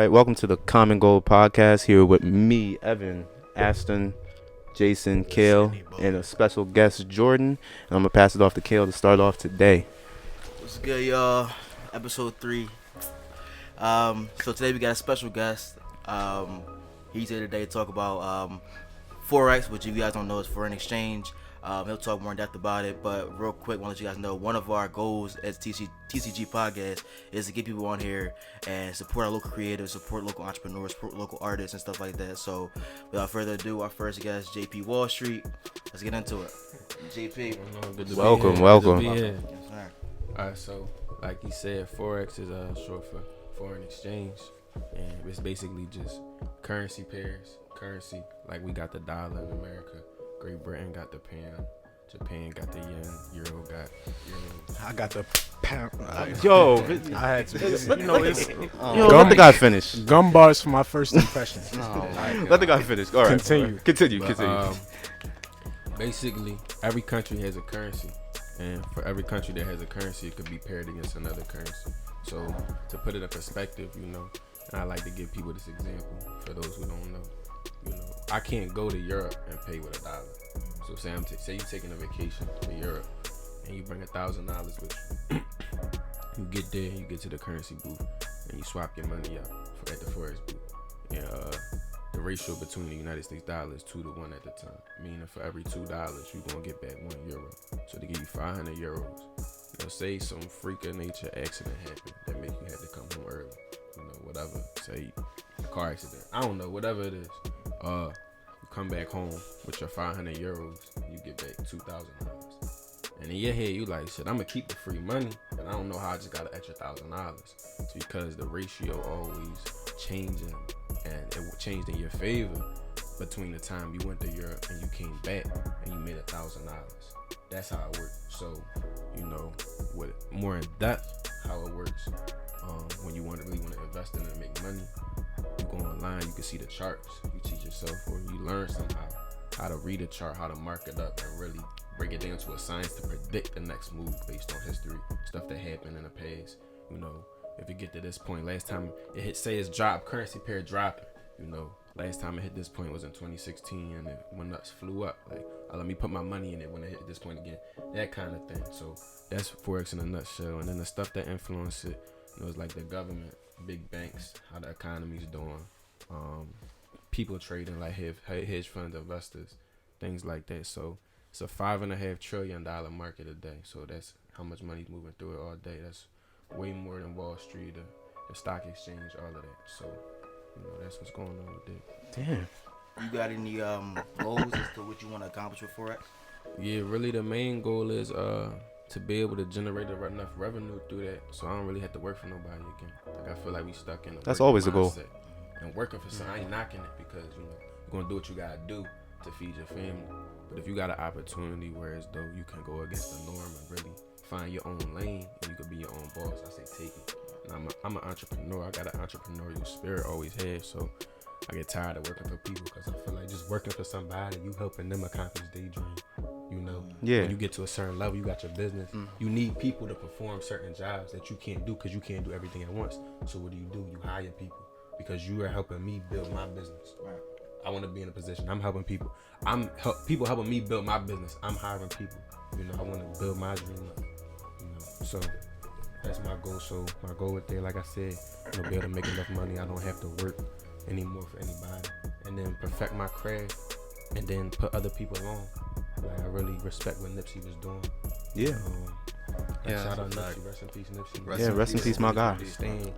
right, welcome to the Common Goal Podcast. Here with me, Evan, Aston, Jason, Kale, and a special guest, Jordan. And I'm gonna pass it off to Kale to start off today. What's good, y'all? Episode 3. So today we got a special guest. He's here today to talk about Forex, which if you guys don't know is foreign exchange. He'll talk more in depth about it, but real quick, I want to let you guys know one of our goals as TCG Podcast is to get people on here and support our local creators, support local entrepreneurs, support local artists and stuff like that. So without further ado, our first guest, JP Wall Street. Let's get into it. JP, welcome. Yes, Alright, so like he said, Forex is short for foreign exchange, and it's basically just currency pairs. Currency, like we got the dollar in America, Great Britain got the pound, Japan got the yen, Euro got euro. I got the pound. I had to. Let the guy finish. Gum bars for my first impression. Let the guy finish. All right. Continue. Basically, every country has a currency, and for every country that has a currency, it could be paired against another currency. So to put it in perspective, and I like to give people this example for those who don't know. I can't go to Europe and pay with $1. So say you're taking a vacation to Europe and you bring $1,000 with you. You get there, you get to the currency booth, and you swap your money out at the Forex booth. And the ratio between the United States dollar is 2-to-1 at the time. Meaning for every $2, you're gonna get back €1. So they give you 500 euros. Say some freak of nature accident happened that make you have to come home early. Whatever. Say a car accident. I don't know, whatever it is. You come back home with your 500 euros, you get back $2,000. And in your head, you like, shit, I'm gonna keep the free money, but I don't know how I just got an extra $1,000. It's because the ratio always changing, and it changed in your favor between the time you went to Europe and you came back and you made $1,000. That's how it works. So, with more in depth how it works, when you really want to invest in it and make money, you go online, you can see the charts, you teach yourself, or you learn somehow how to read a chart, how to mark it up, and really break it down to a science to predict the next move based on history, stuff that happened in the past. If it get to this point, last time it hit, say it's dropped, currency pair dropping, last time it hit this point was in 2016, and it went nuts, flew up, like, let me put my money in it when it hit this point again, that kind of thing. So that's Forex in a nutshell. And then the stuff that influence it, it's like the government, big banks, how the economy's doing, people trading like hedge fund investors, things like that. So it's a $5.5 trillion market a day. So that's how much money's moving through it all day. That's way more than Wall Street, the stock exchange, all of that. So that's what's going on with it. Damn. you got any goals as to what you want to accomplish with Forex? Yeah, really the main goal is to be able to generate enough revenue through that, so I don't really have to work for nobody again. Like, I feel like we stuck in that's always the goal. And working for something, I ain't knocking it, because you're gonna do what you gotta do to feed your family. But if you got an opportunity where as though you can go against the norm and really find your own lane and you can be your own boss, I say take it. And I'm an entrepreneur. I got an entrepreneurial spirit, always have. So I get tired of working for people, because I feel like just working for somebody, you helping them accomplish their dream. Yeah. When you get to a certain level, you got your business. You need people to perform certain jobs that you can't do, because you can't do everything at once. So what do? You hire people, because you are helping me build my business. Right. I want to be in a position. I'm helping people. People helping me build my business. I'm hiring people. I want to build my dream up. So that's my goal. So my goal with that, like I said, be able to make enough money. I don't have to work anymore for anybody, and then perfect my craft, and then put other people on. Like, I really respect what Nipsey was doing. Yeah. Shout out Nipsey. Rest in peace, Nipsey. Rest in peace, my guy. Understand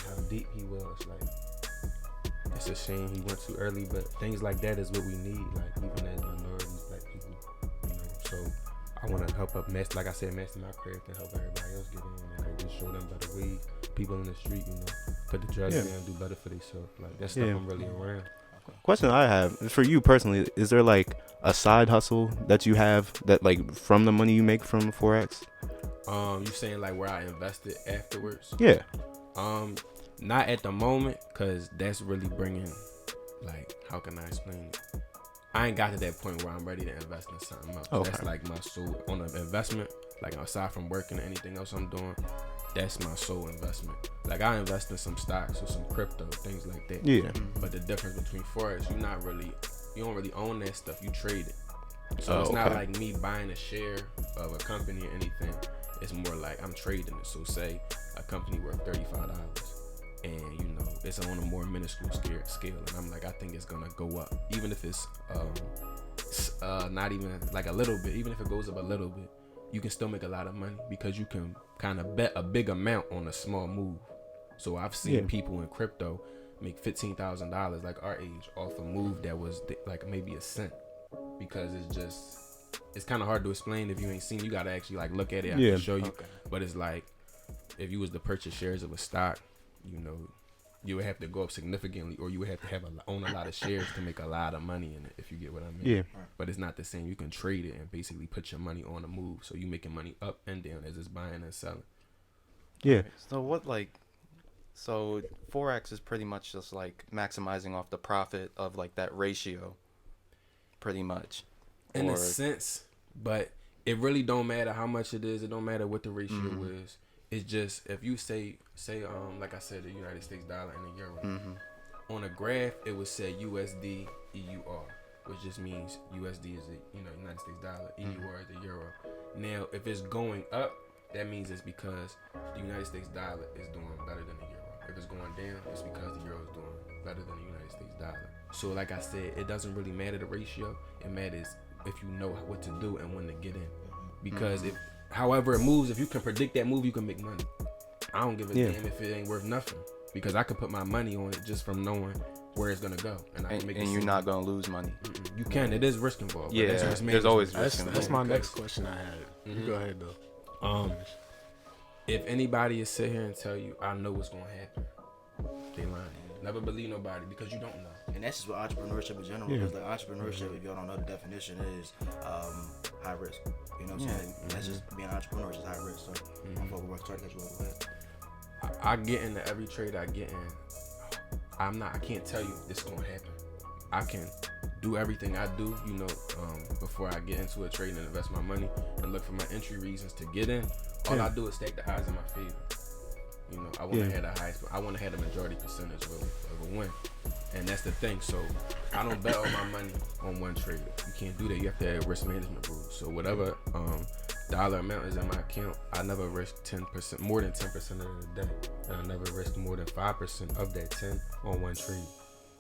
how deep he was. Like, it's a shame he went too early, but things like that is what we need. Like, even as minorities, black people. So I want to help master my craft and help everybody else get in, and like, just show them better ways. People in the street, put the drugs down, do better for themselves. Like, that stuff I'm really around. Question I have for you personally, is there like a side hustle that you have that, like, from the money you make from Forex? You saying like where I invested afterwards? Yeah. Not at the moment, because that's really bringing, like, how can I explain it? I ain't got to that point where I'm ready to invest in something else. Okay. That's like my soul on an investment, like aside from working or anything else I'm doing. that's my sole investment. Like I invest in some stocks or some crypto, things like that. Yeah. But the difference between Forex, you don't really own that stuff. You trade it. So it's okay. not like me buying a share of a company or anything. It's more like I'm trading it. So say a company worth $35, and it's on a more minuscule scale, and I'm like, I think it's gonna go up, even if it's not even like a little bit. Even if it goes up a little bit, you can still make a lot of money because you can kind of bet a big amount on a small move. So I've seen people in crypto make $15,000 like our age off a move that was like maybe a cent, because it's kind of hard to explain if you ain't seen. You gotta actually like look at it. I can show you. Okay. But it's like if you was to purchase shares of a stock, you would have to go up significantly, or you would have to own a lot of shares to make a lot of money in it, if you get what I mean. Yeah. But it's not the same. You can trade it and basically put your money on a move, so you making money up and down as it's buying and selling. Yeah. So Forex is pretty much just like maximizing off the profit of like that ratio, pretty much. In a sense, but it really don't matter how much it is. It don't matter what the ratio is. It's just if you say like I said, the United States dollar and the euro. On a graph, it would say USD EUR, which just means USD is the United States dollar, EUR is the euro. Now, if it's going up, that means it's because the United States dollar is doing better than the euro. If it's going down, it's because the euro is doing better than the United States dollar. So, like I said, it doesn't really matter the ratio. It matters if you know what to do and when to get in. Because however it moves, if you can predict that move, you can make money. I don't give a damn if it ain't worth nothing, because I could put my money on it just from knowing where it's gonna go, and I can make. And you're not gonna lose money. You can. It is risk involved. Yeah, there's always risk involved. That's my next question I had. Go ahead though. If anybody is sit here and tell you I know what's gonna happen, they lying. Never believe nobody, because you don't know. And that's just with entrepreneurship in general. Because like entrepreneurship, if y'all don't know the definition, is high risk. You know what I'm saying? That's just being an entrepreneur, is just high risk. So I'm gonna work hard to get you over that. I get into every trade I get in. I can't tell you this is gonna happen. I can do everything I do, before I get into a trade and invest my money and look for my entry reasons to get in. All I do is stack the odds in my favor. I want to have the highest. I want to have the majority percentage of a win, and that's the thing. So I don't bet all my money on one trade. You can't do that. You have to have risk management rules. So whatever dollar amount is in my account, I never risk 10%, more than 10% of the day, and I never risk more than 5% of that 10 on one trade.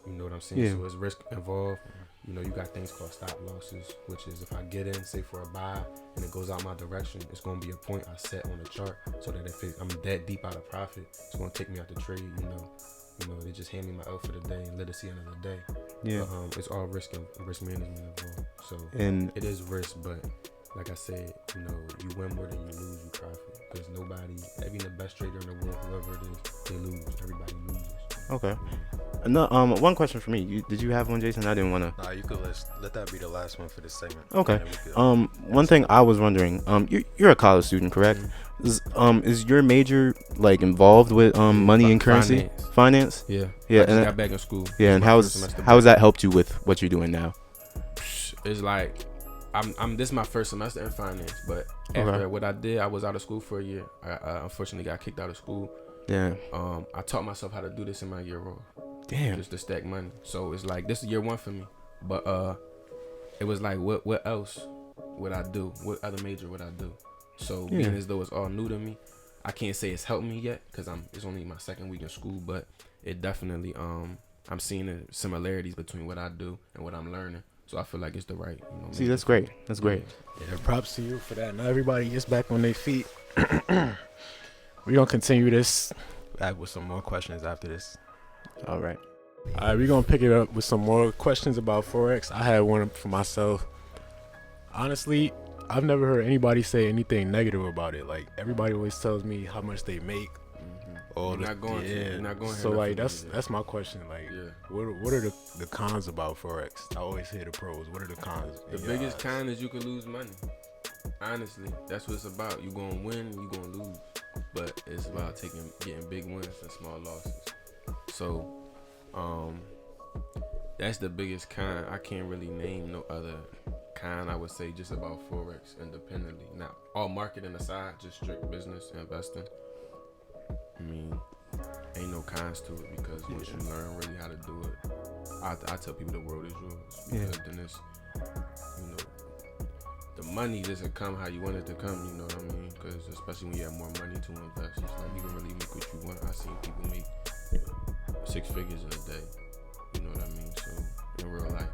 You know what I'm saying? So it's risk involved. You got things called stop losses, which is if I get in, say for a buy, and it goes out my direction, it's going to be a point I set on the chart, so that if I'm that deep out of profit, it's going to take me out the trade. They just hand me my L for the day and let it see another day. Yeah. But, it's all risk management involved. So it is risk, but like I said, you win more than you lose, you profit. Because even the best trader in the world, whoever it is, they lose. Everybody loses. Okay. No, one question for me. Did you have one, Jason? I didn't want to. Nah, you could let that be the last one for this segment. Okay. One thing I was wondering. You're a college student, correct? Is your major like involved with money and currency? Finance? Yeah. Yeah. I just got back in school. Yeah, and how has that helped you with what you're doing now? It's like this is my first semester in finance, but after what I did, I was out of school for a year. I unfortunately got kicked out of school. Yeah. I taught myself how to do this in my year off. Damn. Just to stack money. So it's like this is year one for me. But it was like what else would I do? What other major would I do? So being as though it's all new to me, I can't say it's helped me yet, because it's only my second week in school, but it definitely I'm seeing the similarities between what I do and what I'm learning. So I feel like it's the right. See, that's great. That's great. Yeah, props to you for that. Now everybody gets back on their feet. We're going to continue this back with some more questions after this. All right. We're going to pick it up with some more questions about Forex. I had one for myself. Honestly, I've never heard anybody say anything negative about it. Like, everybody always tells me how much they make. You're not going. So like that's my question. Like, what are the cons about Forex? I always hear the pros. What are the cons? The biggest con is you can lose money. Honestly, that's what it's about. You gonna win, you gonna lose, but it's about getting big wins and small losses. So, that's the biggest con. I can't really name no other con. I would say just about Forex independently. Now, all marketing aside, just strict business investing. I mean, ain't no cons to it because once you learn really how to do it, I tell people the world is yours because then it's, you know, the money doesn't come how you want it to come. You know what I mean? Because especially when you have more money to invest, it's like you can really make what you want. I seen people make 6 figures in a day. You know what I mean? So in real life,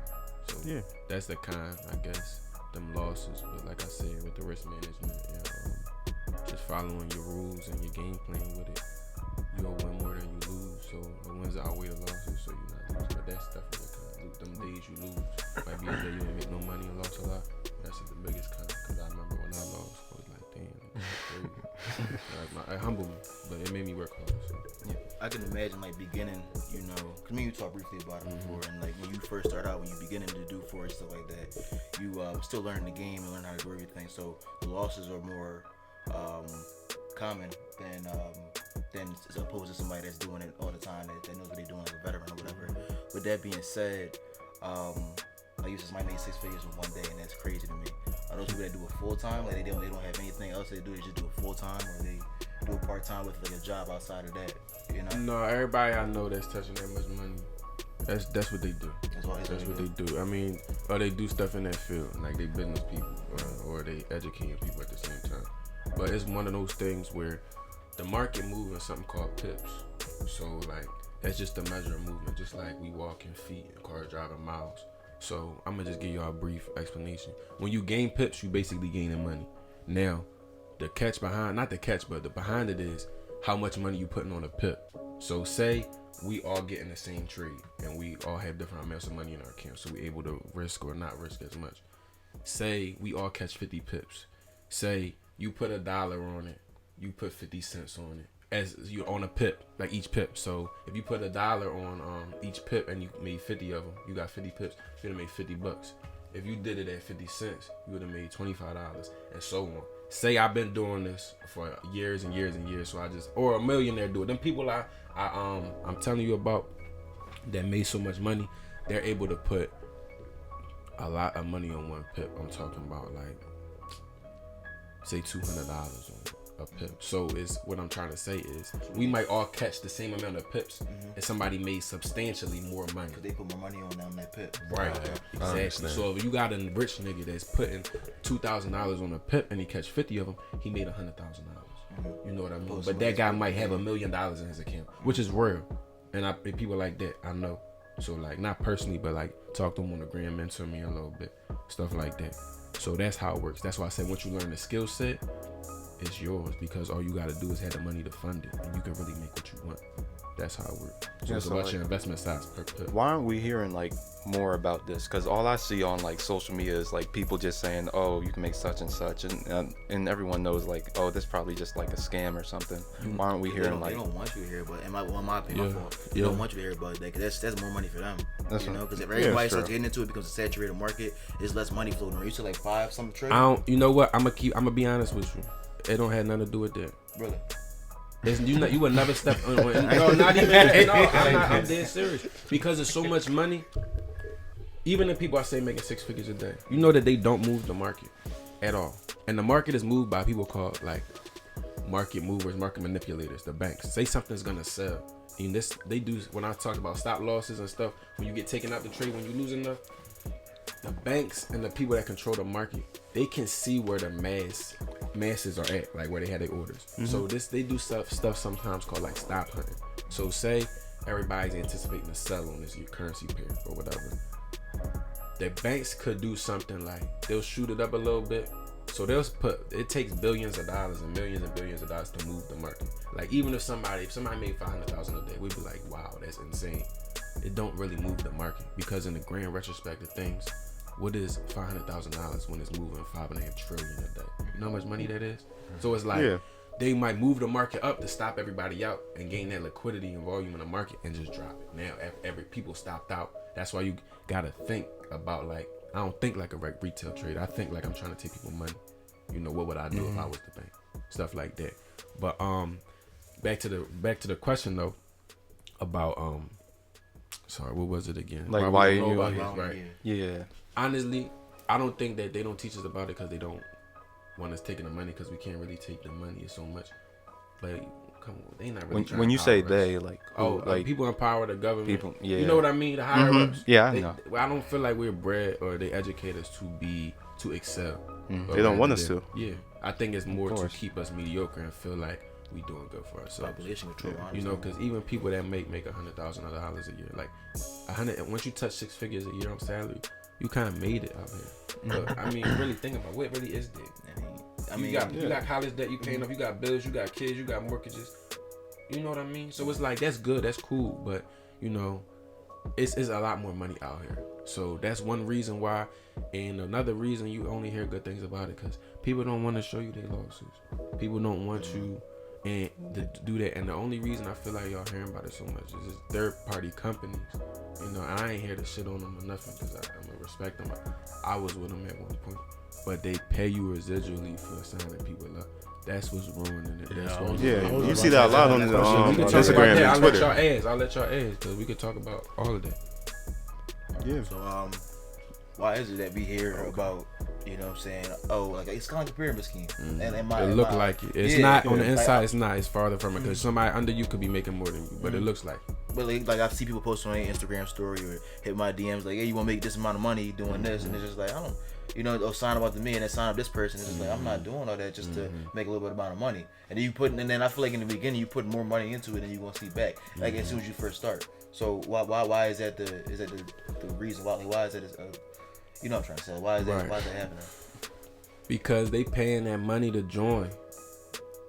so that's the con, I guess. Them losses, but like I said, with the risk management and just following your rules and your game plan with it, you'll win more than you lose. So the wins outweigh the losses, so you're not losing. But that's definitely the con. Them days you lose might be a day you didn't make no money and lost a lot. That's the biggest con. Because I remember when I lost, I was like, damn, that's crazy. It humbled me, but it made me work hard. So. Yeah, I can imagine like beginning, you know, cause me and you talked briefly about it before, and like when you first start out, when you beginning to do Forex stuff like that, you still learning the game and learn how to do everything. So the losses are more common than as opposed to somebody that's doing it all the time that knows what they're doing, like a veteran or whatever. With that being said, like you said, somebody made 6 figures in one day, and that's crazy to me. Are those people that do it full time? Like they don't have anything else they do? They just do it full time, or they do it part time with like a job outside of that? You know? No, everybody I know that's touching that much money, that's what they do. That's what they do. I mean, or they do stuff in that field, like they business people, or they educating people at the same time. But it's one of those things where the market moves in something called pips. So like that's just a measure of movement, just like we walk in feet and cars driving miles. So I'm gonna just give y'all a brief explanation. When you gain pips, you basically gaining money. Now, the catch behind, not the catch, but the behind it is how much money you putting on a pip. So say we all get in the same trade and we all have different amounts of money in our account, so we're able to risk or not risk as much. Say we all catch 50 pips. Say you put $1 on it, you put 50 cents on it. As you on a pip, like each pip. So if you put $1 on each pip and you made 50 of them, you got 50 pips, you would have made $50. If you did it at 50 cents, you would have made $25 and so on. Say I've been doing this for years and years and years, so or a millionaire do it. Them people I'm telling you about that made so much money, they're able to put a lot of money on one pip. I'm talking about like, say $200 on a pip. So is what I'm trying to say is we might all catch the same amount of pips and somebody made substantially more money. Cause they put more money on that pip. Right. Exactly. So if you got a rich nigga that's putting $2,000 on a pip and he catch 50 of them, he made $100,000. You know what I mean? But that guy might have $1 million in his account, which is real. And people like that, I know. So like not personally, but like talk to him on the gram, mentor me a little bit, stuff like that. So that's how it works. That's why I said once you learn the skill set, it's yours because all you got to do is have the money to fund it, and you can really make what you want. That's how it works. So it's about your investment size per pip. Why aren't we hearing like more about this? Because all I see on like social media is like people just saying, "Oh, you can make such and such," and everyone knows like, "Oh, this probably just like a scam or something." Why aren't we hearing like? They don't want you to hear about it. In my opinion, they don't want you to hear about that because that's more money for them. That's you know, because if everybody starts getting into it, becomes a saturated market, there's less money floating around. You said like 5 something trillion. You know what? I'm gonna be honest with you. It don't have nothing to do with that. Really? You would never step on. No, not even. No, I'm dead serious. Because there's so much money. Even the people I say making 6 figures a day, you know that they don't move the market at all. And the market is moved by people called like market movers, market manipulators, the banks. Say something's gonna sell. And this they do when I talk about stop losses and stuff. When you get taken out the trade, when you lose enough, the banks and the people that control the market, they can see where the masses are at, like where they had their orders. So they do stuff sometimes called like stop hunting. So say everybody's anticipating a sell on this currency pair or whatever. The banks could do something like they'll shoot it up a little bit. So it takes billions of dollars and billions of dollars to move the market. Like even if somebody made $500,000 a day, we'd be like, wow, that's insane. It don't really move the market because in the grand retrospect of things, what is $500,000 when it's moving $5.5 trillion a day? You know how much money that is? So it's like they might move the market up to stop everybody out and gain that liquidity and volume in the market and just drop it. Now every people stopped out. That's why you gotta think about like I don't think like a retail trader. I think like I'm trying to take people money. You know what would I do if I was the bank? Stuff like that. But back to the question though about sorry, what was it again? Like why are you right? Yeah. Honestly, I don't think that they don't teach us about it because they don't want us taking the money because we can't really take the money. It's so much. Like come on, they not really. When you say empower us. they, like, like people in power, the government. people, yeah. You know what I mean? The higher ups. Yeah, I They, know. I don't feel like we're bred or they educate us to excel. But They don't want us rather to. Yeah, I think it's more to course. keep us mediocre and feel like we doing good for ourselves. Population control. You know, because even people that make $100,000 a year, like 100, once you touch 6 figures a year on salary, you kind of made it out here. But I mean, really think about what really is there. You got college debt you paying off, you got bills, you got kids, you got mortgages. You know what I mean? So it's like that's good, that's cool, but you know, it's a lot more money out here. So that's one reason why, and another reason you only hear good things about it because people don't want to show you their lawsuits. People don't want you and to do that. And the only reason I feel like y'all hearing about it so much is it's third-party companies. You know, and I ain't here to shit on them or nothing because I'm gonna respect them. I was with them at one point, but they pay you residually for signing people up. That's what's ruining it. That's why You see that a lot on we can talk about Instagram that. and Twitter. I'll let y'all ask because we could talk about all of that. Yeah. So why is it that we hear about, you know what I'm saying, oh, like it's kind of like a pyramid scheme. And It look like it. It's not on the inside. It's not. It's farther from it because somebody under you could be making more than you, but it looks like it. But like I see people post on their Instagram story or hit my DMs like, hey, you want to make this amount of money doing this, and it's just like I don't, you know, or sign about the me and then sign up this person. It's just like I'm not doing all that just to make a little bit amount of money. And then and then I feel like in the beginning you put more money into it than you gonna see back. Like as soon as you first start. So why is that the reason? Why is that? You know what I'm trying to say? Why is that happening? Because they paying that money to join.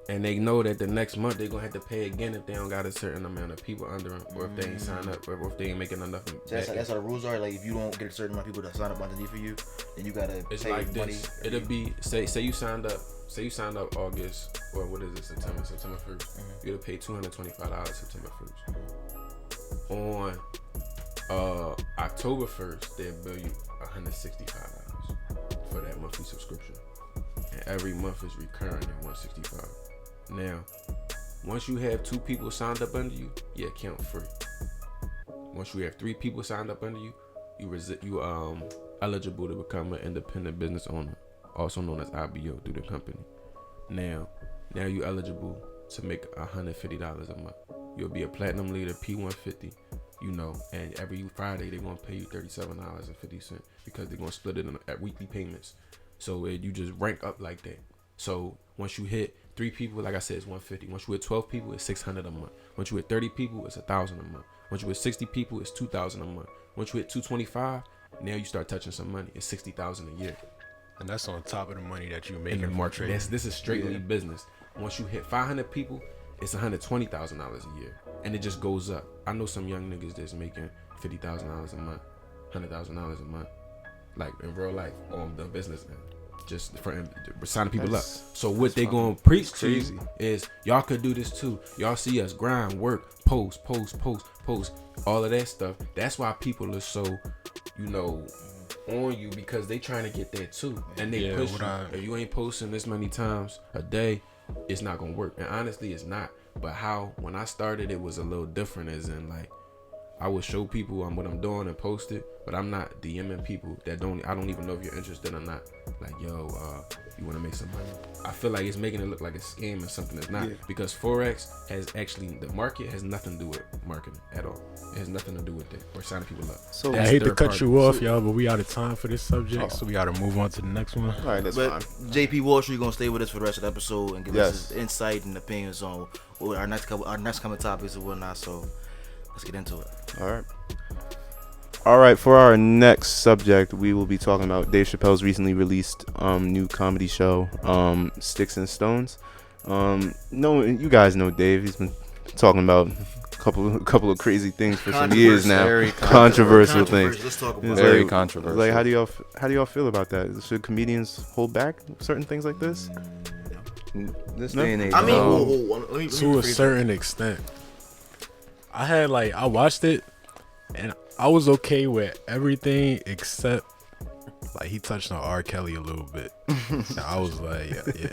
And they know that the next month they're gonna have to pay again if they don't got a certain amount of people under them, or if they ain't signed up, or if they ain't making enough. So that's how the rules are. Like if you don't get a certain amount of people that sign up underneath for you, then you gotta it's pay like money. this. It'll be say you signed up. Say you signed up August or what is it? September 1st. You gotta pay $225 September 1st. On October 1st, they'll bill you $165 for that monthly subscription, and every month is recurring at $165. Now, once you have 2 people signed up under you, your account free. Once you have 3 people signed up under you, you eligible to become an independent business owner, also known as IBO through the company. Now you eligible to make $150 a month. You'll be a platinum leader, P150, you know, and every Friday they're gonna pay you $37.50 because they're gonna split it at weekly payments. So you just rank up like that. So once you hit 3 people, like I said, it's $150. Once you hit 12 people, it's $600 a month. Once you hit 30 people, it's $1,000 a month. Once you hit 60 people, it's $2,000 a month. Once you hit 225, now you start touching some money. It's $60,000 a year. And that's on top of the money that you make In the from market. trading. This is strictly business. Once you hit 500 people, it's $120,000 a year, and it just goes up. I know some young niggas that's making $50,000 a month, $100,000 a month, like in real life on the business end. Just for signing people up. So what they gonna preach to you is y'all could do this too. Y'all see us grind, work, post, all of that stuff. That's why people are so, you know, on you because they trying to get that too, and they push you. If you ain't posting this many times a day, it's not gonna work. And honestly, it's not. But when I started, it was a little different. As in, like, I would show people what I'm doing and post it, but I'm not DMing people that I don't even know if you're interested or not. Like, yo, you want to make some money? I feel like it's making it look like a scam or something that's not. Because Forex the market has nothing to do with marketing at all. It has nothing to do with that or signing people up. So I hate to cut you off, y'all, but we out of time for this subject, so we got to move on to the next one. All right, that's But fine. JP Wall Street gonna stay with us for the rest of the episode and give us his insight and opinions on what our next coming topics and whatnot. So let's get into it. All right, for our next subject, we will be talking about Dave Chappelle's recently released new comedy show, Sticks and Stones. You guys know Dave. He's been talking about a couple of crazy things for some years now. Very controversial things. Let's talk about Very it. controversial. Like, how do y'all feel about that? Should comedians hold back certain things like this? This day and age. I mean, no. let me To a certain extent. I watched it, and I was okay with everything except, like, he touched on R. Kelly a little bit. And I was like, yeah.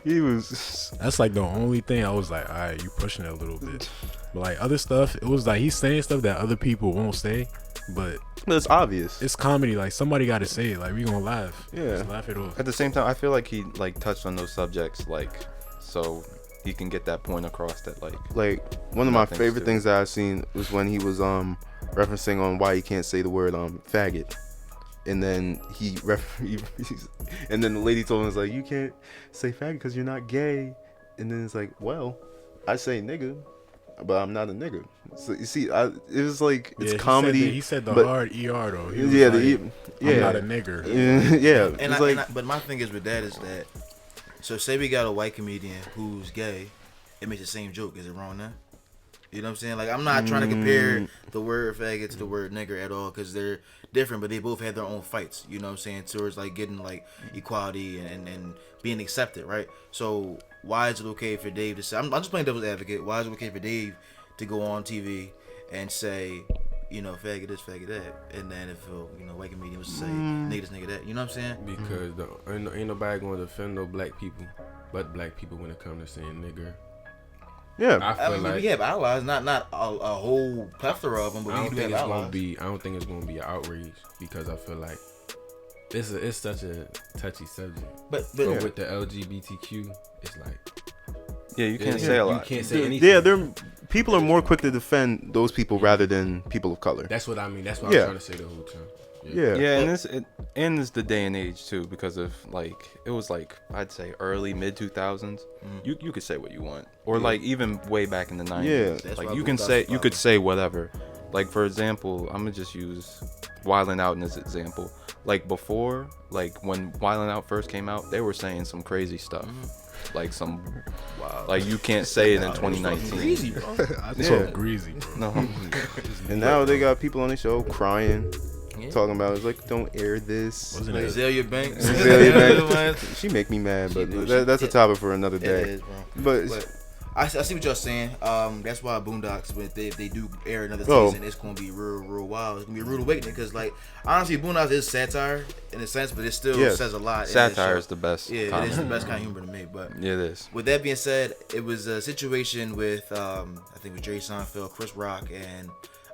He was. That's like the only thing I was like, all right, you pushing it a little bit. But like other stuff, it was like he's saying stuff that other people won't say, but It's obvious. it's comedy. Like somebody got to say it. Like we gonna laugh. Yeah. Just laugh it off. At the same time, I feel like he touched on those subjects, so he can get that point across that like one of my nothing's favorite to things that I've seen was when he was referencing on why he can't say the word faggot, and then and then the lady told him, was like, you can't say faggot because you're not gay, and then it's like, well, I say nigga, but I'm not a nigga. So you see, it was like, it's comedy. He said the but, hard ER though. He yeah, was like, yeah, I'm not a nigger. Yeah, but my thing is with that is that, so say we got a white comedian who's gay, it makes the same joke. Is it wrong now? You know what I'm saying? Like, I'm not trying to compare the word faggot to the word nigger at all, because they're different, but they both have their own fights. You know what I'm saying? Towards like getting like equality and being accepted, right? So why is it okay for Dave to say? I'm just playing devil's advocate. Why is it okay for Dave to go on TV and say, you know, faggot this, faggot that, and then if white comedian was to say nigga this, nigga that, you know what I'm saying? Because ain't nobody going to defend no black people, but black people when it comes to saying nigger. yeah. I feel like we have allies, not a whole plethora of them, but I we don't do think have it's allies. gonna be. I don't think it's gonna be an outrage because I feel like it's such a touchy subject. But with the LGBTQ, it's like you can't say a lot. You can't say anything. Yeah, people are more quick to defend those people rather than people of color. That's what I mean. That's what I'm trying to say the whole time. Yeah. And it's the day and age too, because of like it was like I'd say early mid 2000s. You could say what you want, or like even way back in the 90s. Yeah. That's Like why you Boondocks could say whatever. Like for example, I'm gonna just use Wildin' Out as an example. Like before, like when Wildin' Out first came out, they were saying some crazy stuff. Like some like you can't say it in 2019. Greasy, bro. It's so greasy, bro. No. And now they got people on the show crying, talking about, it's like, don't air this. Wasn't it? Azalea Banks. Azalea Banks. She make me mad, but that's a topic for another It day. is, bro. But I see what y'all saying. That's why Boondocks, when they do air another Oh. season, it's gonna be real wild. It's gonna be a rude awakening, because like honestly, Boondocks is satire in a sense, but it still says a lot. Satire is the best. Yeah, it comedy. is the best kind of humor to me. But Yeah, it is. with that being said, it was a situation with I think it was Jerry Seinfeld, Chris Rock, and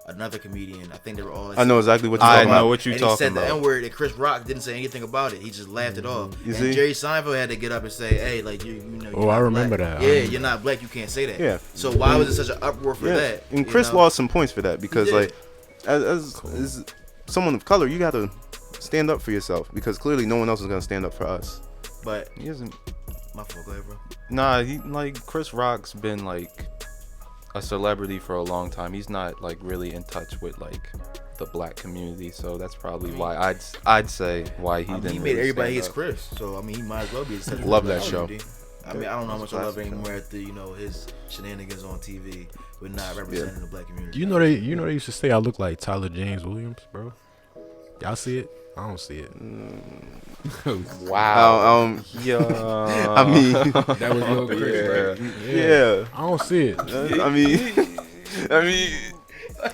another comedian. I think they were all. I know exactly what you're I talking know about. what you're and talking he said about. the N-word, and Chris Rock didn't say anything about it. He just laughed it off. You and see? Jerry Seinfeld had to get up and say, "Hey, like you know." Oh, I remember that. Yeah, you're not black. You can't say that. Yeah. So why was it such an uproar for that? And you Chris know? lost some points for that because, did. like, as someone of color, you gotta stand up for yourself, because clearly no one else is gonna stand up for us. But He isn't. my fault, go ahead, bro. Nah, he like Chris Rock's been like a celebrity for a long time. He's not like really in touch with like the black community, so that's probably why I'd say why he didn't. He made really everybody stand his up. Chris, so I mean, he might as well be. Love that show. I mean, I don't know how much I love Classic anymore after his shenanigans on TV with not representing the black community. You know they used to say I look like Tyler James Williams, bro. Y'all see it? I don't see it. Wow. Yeah. I mean, That was little Chris. yeah. I don't see it. I mean,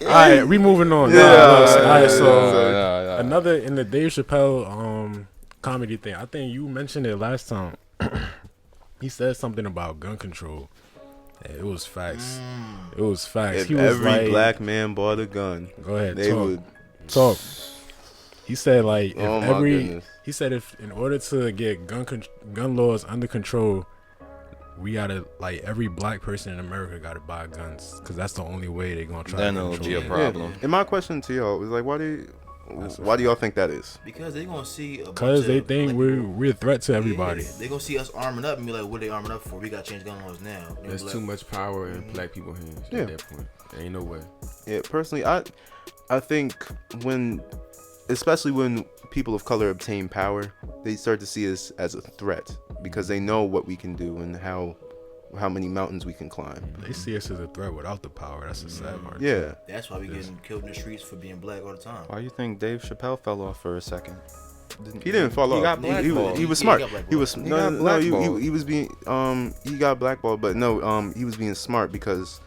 All right, we moving on. Yeah. All right, so Yeah. another in the Dave Chappelle comedy thing. I think you mentioned it last time. He said something about gun control. Yeah, it was facts. It was facts. if He was every like, black man bought a gun, go ahead, they talk. would. Talk. He said like if Oh my every goodness. he said if in order to get gun laws under control, we gotta like every black person in America gotta buy guns, because that's the only way they're gonna try Then to it'll control be a it. problem. And my question to y'all was like, why do y'all think that is? Because they're gonna see. Because they think we're a threat to everybody. Yeah, they're gonna see us arming up and be like, "What are they arming up for? We gotta change gun laws now." There's too much power in black people's hands Yeah. at that point. There ain't no way. Yeah, personally, I think especially when people of color obtain power, they start to see us as a threat, because they know what we can do and how many mountains we can climb. They see us as a threat without the power. That's the sad part. Yeah. That's why we getting killed in the streets for being black all the time. Why you think Dave Chappelle fell off for a second? He didn't fall He off. got He blackballed. was He smart. got blackballed. He was He no, got no, blackballed. he was being he got blackballed, but no, he was being smart because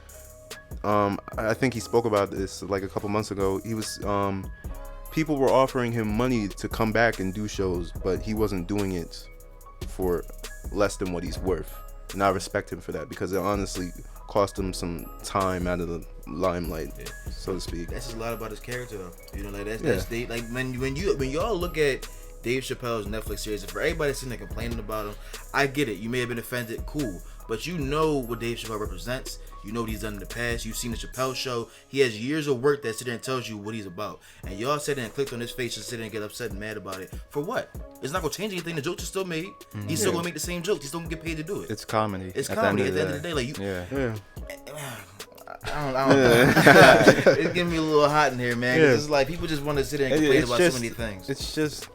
I think he spoke about this like a couple months ago. He was people were offering him money to come back and do shows, but he wasn't doing it for less than what he's worth. And I respect him for that, because it honestly cost him some time out of the limelight, so to speak. That's just a lot about his character, though. You know, like that's Dave. Like when y'all look at Dave Chappelle's Netflix series, and for everybody sitting there complaining about him, I get it. You may have been offended, cool. but you know what Dave Chappelle represents. You know what he's done in the past. You've seen the Chappelle show. He has years of work that sit there and tells you what he's about. And y'all sit there and clicked on his face and sit there and get upset and mad about it. For what? It's not gonna change anything. The jokes are still made. He's still gonna make the same jokes. He's still gonna get paid to do it. It's comedy. It's comedy at the end of the day. Like you, Yeah. I don't know. It's getting me a little hot in here, man. 'Cause it's like people just want to sit there and complain about so many things. It's just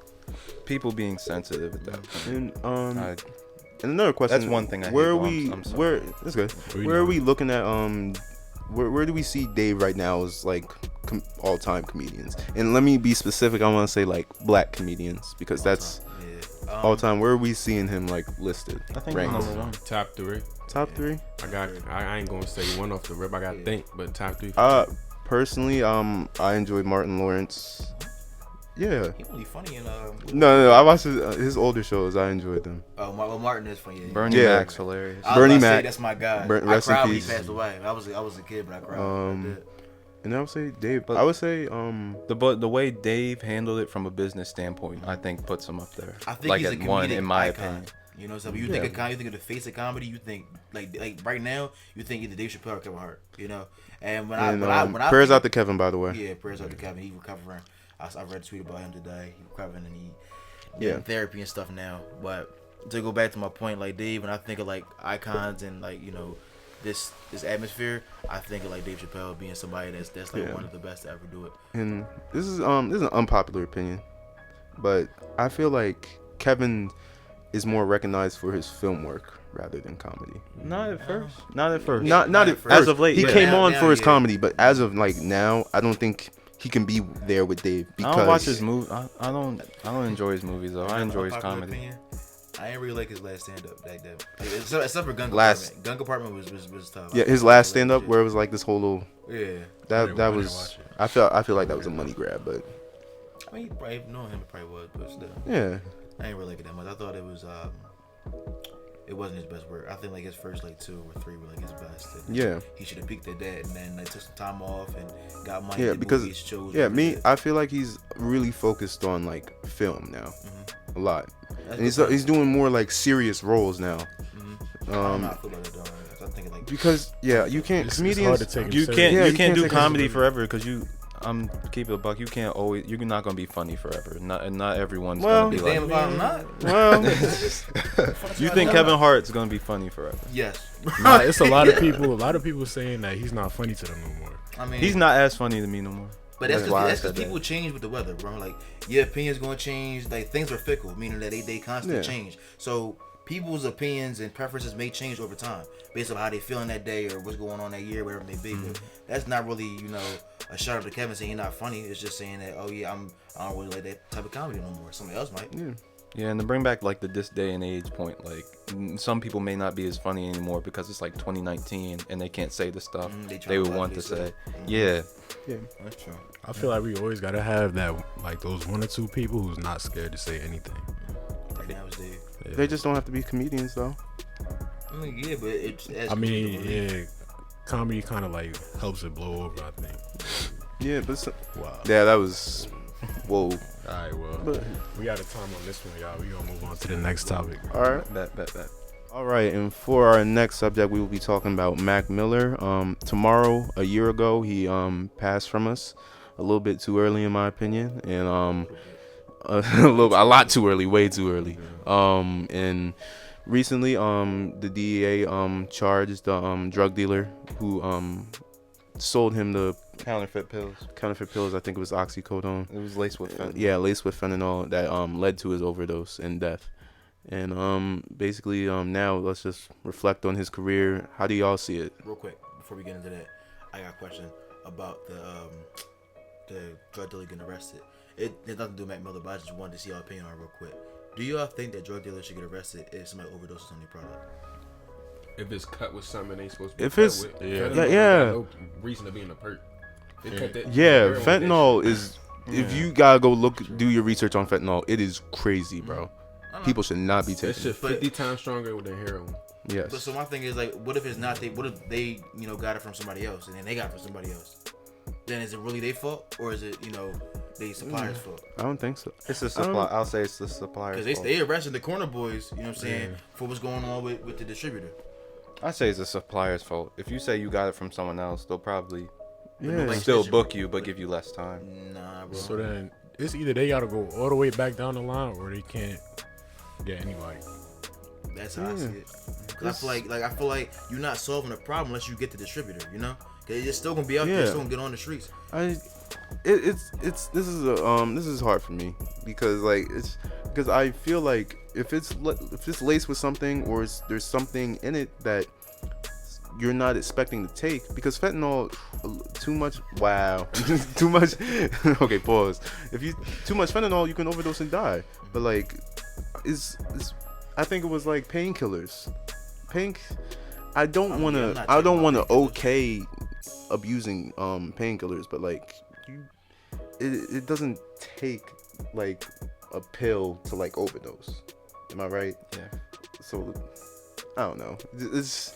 people being sensitive at that point. And another question. That's one thing I hate. Where are we? I'm sorry. Where? That's good. Where are we looking at? Where do we see Dave right now as like all-time comedians? And let me be specific. I want to say like black comedians because that's all-time. Where are we seeing him like listed? I think ranked? number one. Top 3. Top 3. I ain't gonna say one off the rip. I gotta think, but top 3. Personally, I enjoyed Martin Lawrence. Yeah. He only funny in No, I watched his older shows. I enjoyed them. Oh, Martin is funny. Yeah. Bernie Mac's hilarious. Bernie Mac. That's my guy. I rest in cried when he peace. passed away. I was a kid, but I cried. And I would say Dave. But I would say the way Dave handled it from a business standpoint, I think puts him up there. I think like he's at a one, comedic in my icon. opinion. You know, so you think of comedy, you think of the face of comedy. You think like right now, you think either Dave Chappelle or Kevin Hart. You know, and when I prayers out to Kevin, by the way. Yeah, prayers out to Kevin. He's recovering. I read a tweet about him today. He's recovering and he in therapy and stuff now. But to go back to my point, like Dave, when I think of like icons and like this atmosphere, I think of like Dave Chappelle being somebody that's like one of the best to ever do it. And this is an unpopular opinion, but I feel like Kevin is more recognized for his film work rather than comedy. Not at first. Not at first. Not at first. As of late, he yeah. came on Now, for his yeah. comedy, but as of like now, I don't think he can be there with Dave because I don't watch his movie. I don't enjoy his movies though. I enjoy his Unpopular comedy. opinion, I ain't really like his last stand up back then. Like, except for Gun Last- Compartment. Gun Compartment was tough. Yeah, his last stand up where it was like this whole little Yeah. that was I feel like that was a money grab, but I mean, probably knowing him, it probably was, but still. yeah. I ain't really like it that much. I thought it was it wasn't his best work. I think like his first like 2 or 3 were like his best. And Yeah. he should have peaked at that, and then like took some time off and got money. Yeah, did because movies, shows, yeah, whatever he me did. I feel like he's really focused on like film now. A lot. That's And good. he's doing more like serious roles now. I don't know how I feel about that though. I'm thinking like Because you can't It's comedians hard to take him You serious. can't Yeah, you you can't can't do take it comedy seriously. forever because I'm keep it a buck. You're not gonna be funny forever. Not everyone's Well, gonna be damn like. if I'm not. well You think Kevin Hart's gonna be funny forever? Yes. Nah, it's a lot of people saying that he's not funny to them no more. I mean, He's not as funny to me no more. But that's That's why I because said that. people change with the weather, bro. Like your opinion's gonna change. Like things are fickle, meaning that they constantly Yeah. change. So people's opinions and preferences may change over time based on how they feeling that day or what's going on that year, whatever it may be. But that's not really, a shout out to Kevin saying you're not funny. It's just saying that, oh yeah, I don't really like that type of comedy no more. Somebody else might. Yeah, and to bring back like this day and age point, like some people may not be as funny anymore because it's like 2019 and they can't say the stuff They try they to would lie want to to themselves. say. Yeah, That's true. I feel like we always gotta have that, like those 1 or 2 people who's not scared to say anything. Right now it's Dave. Yeah. they just don't have to be comedians though. I mean, yeah, but it's. I mean, yeah, comedy kind of like helps it blow over. I think. Yeah, but Wow. yeah, that was whoa. All right, well, But we out of time on this one, y'all. We gonna move on to the next topic. all right. bet. All right, and for our next subject, we will be talking about Mac Miller. Tomorrow, a year ago, he passed from us a little bit too early, in my opinion, and a lot too early, way too early. And recently, the DEA charged the drug dealer who sold him the Counterfeit pills. counterfeit pills. I think it was oxycodone. It was laced with fentanyl. Yeah, laced with fentanyl that led to his overdose and death. And basically now let's just reflect on his career. How do y'all see it? Real quick before we get into that, I got a question about the drug dealer getting arrested. It has nothing to do with Mac Miller, but I just wanted to see your opinion on it real quick. Do y'all think that drug dealers should get arrested if somebody overdoses on their product? If it's cut with something they ain't supposed to be If cut it's- with, yeah. fentanyl Yeah, ain't yeah. got no reason to be in a perk. They cut that- Yeah, heroin with that fentanyl shit. is. If you gotta go do your research on fentanyl, it is crazy, bro. People should not be That taking. shit 50 times stronger than heroin. Yes. But so my thing is like, what if it's not they? What if they got it from somebody else and then they got it from somebody else? Then is it really their fault or is it they supplier's fault? I don't think so. It's the supply. I'll say it's the supplier's Because fault. they arrested the corner boys, you know what I'm saying, for what's going on with the distributor. I say it's the supplier's fault. If you say you got it from someone else, they'll probably Yeah. still book you, but give you less time. Nah, bro. So then it's either they gotta go all the way back down the line or they can't get anybody. That's how I see it. 'Cause I feel like you're not solving a problem unless you get the distributor. You know, because it's still gonna be out there. It's still gonna get on the streets. This is hard for me because because I feel like if it's laced with something or there's something in it that you're not expecting to take, because fentanyl, too much. Wow, too much. Okay, pause. If you too much fentanyl, you can overdose and die. But like, I think it was like painkillers. I don't want to okay abusing painkillers, but like it doesn't take like a pill to like overdose. Am I right? Yeah. So I don't know. It's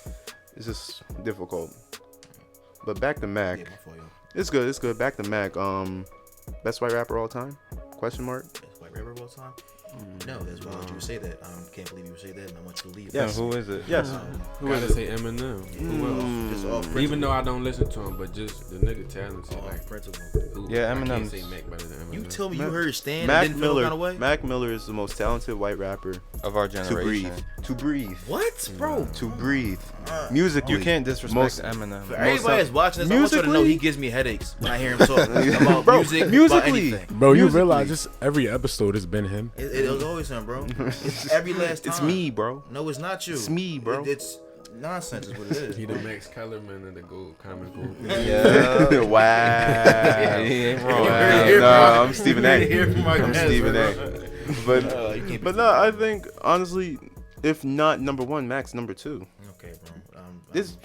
just difficult. But back to Mac. Yeah, before you. It's good. Back to Mac. Best white rapper all time? Question mark. That's white rapper all time. No, that's why I want you to say that. I can't believe you would say that, and I want you to leave. Yes. Who is it? Yes. Who gotta say Eminem? Who else? Just off Even though I don't listen to him, but just the nigga talented. Like, principle. I can't Eminem's- say Mac better than Eminem. You tell me you heard Stan Mac and didn't feel Miller. kind of way? Mac Miller is the most talented white rapper Of our to generation. breathe. To breathe. What, bro? To breathe. Musically. You can't disrespect Most- Eminem. For everybody that's watching this, I want you to know musically- he gives me headaches when I hear him talk about Bro, music, about musically. anything. Bro, you Musically. realize this every episode has been him. It was always him, bro. It's every last time. It's me, bro. No, it's not you. It's me, bro. It's nonsense is what it is. He the Max Kellerman of the gold comic book. Yeah. Wow. He ain't wrong. Wow. No, I'm Stephen A. from my I'm guest, Stephen bro. A. But You can't but no, I think honestly, if not number one, Max number two. Okay, bro. This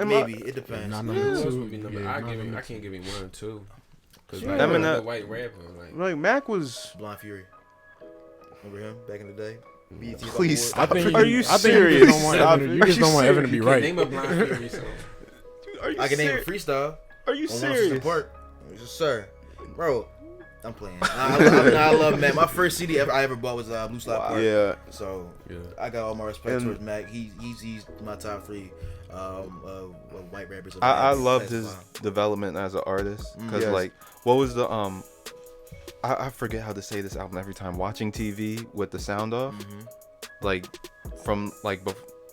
Maybe it depends. Not Who number else two. would be number? Yeah, I not give him. number I can't give him 1 or 2. Cause Sure. like Eminem- another white rapper, like Mac was. Blonde Fury. Remember him back in the day? BET got Please award. stop. I think Are you I think serious? You just don't want Stop Evan, it. you Are just don't want Evan to be like, right. name a Blind Fury song. Are you I can name a serious? freestyle. Are you On Washington serious? Park. Just, sir, bro. I'm playing. I love Mac. My first CD I ever bought was Blue Slide Park. Yeah. So Yeah. I got all my respect And- towards Mac. He's my top 3 white rappers. of I Mac. loved That's his fine. development as an artist because Yes. like what was the I forget how to say this album every time. Watching TV with the sound off, like from like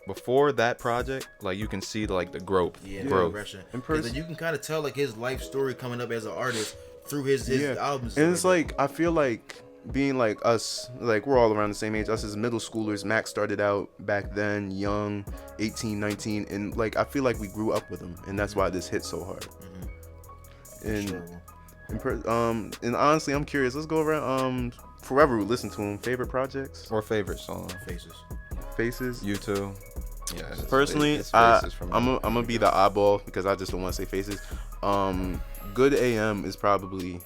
before that project, like you can see the growth. Yeah, growth. progression. In 'Cause person- you can kind of tell like his life story coming up as an artist through his albums. And it's like I feel like being like us, like we're all around the same age. Us as middle schoolers. Max started out back then young, 18, 19, and like I feel like we grew up with him, and that's why this hit so hard. And Sure. and honestly, I'm curious. Let's go around. Forever listen to him. Favorite projects, Or favorite song. Faces. faces. You too. Yeah. it's Personally, it's I'm Faces for me. gonna be the oddball because I just don't want to say faces. Good AM is probably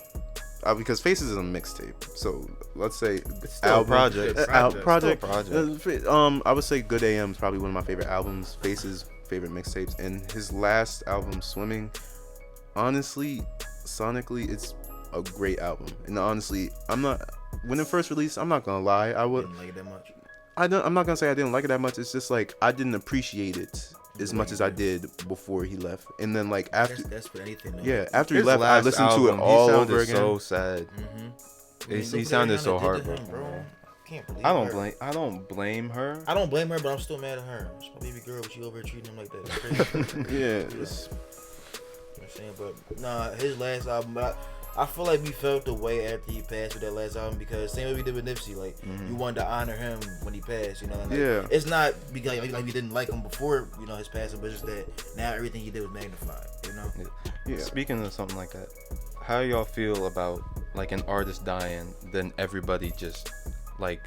because Faces is a mixtape. So let's say still a album project. project. Still a project. I would say Good AM is probably one of my favorite albums. Faces favorite mixtapes, and his last album, Swimming. Honestly, sonically, it's a great album. And honestly, when it first released, I'm not gonna lie, Didn't like it that much. I'm not gonna say I didn't like it that much. It's just like I didn't appreciate it as much as I did before he left. And then like after, That's for anything. Though. yeah, after he His left, I last listened to it album, all he sounded over again. so sad. He sounded so heartbroken. bro. Can't believe I don't her. blame. I don't blame her. I don't blame her, but I'm still mad at her. It's my baby girl, but she over here treating him like that. That's crazy. Yeah, it's, You know what I'm saying? But nah, his last album, I feel like we felt the way after he passed with that last album because same way we did with Nipsey, like you wanted to honor him when he passed, you know. And, like, Yeah. It's not because like we didn't like him before, you know, his passing, but just that now everything he did was magnified, you know. yeah. Speaking of something like that, how y'all feel about like an artist dying, then everybody just like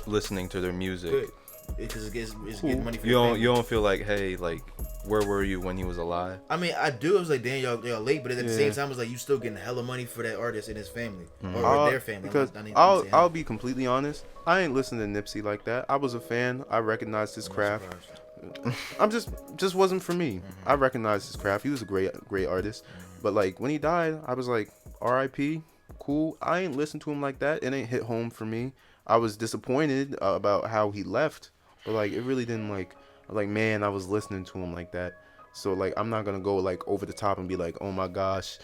listening to their music? Good, because it's getting money for You the don't family. you don't feel like, hey, like where were you when he was alive? I mean, I do. It was like, damn, y'all late, but at the Yeah. same time, it's like you still getting hella money for that artist and his family or I'll- their family. Because I'm I'll saying I'll him. be completely honest. I ain't listened to Nipsey like that. I was a fan. I recognized his I'm craft. surprised. I'm just wasn't for me. I recognized his craft. He was a great artist. But like when he died, I was like, R.I.P. Cool. I ain't listened to him like that. It ain't hit home for me. I was disappointed about how he left, but like it really didn't like like, man, I was listening to him like that. So like I'm not gonna go like over the top and be like, oh my gosh,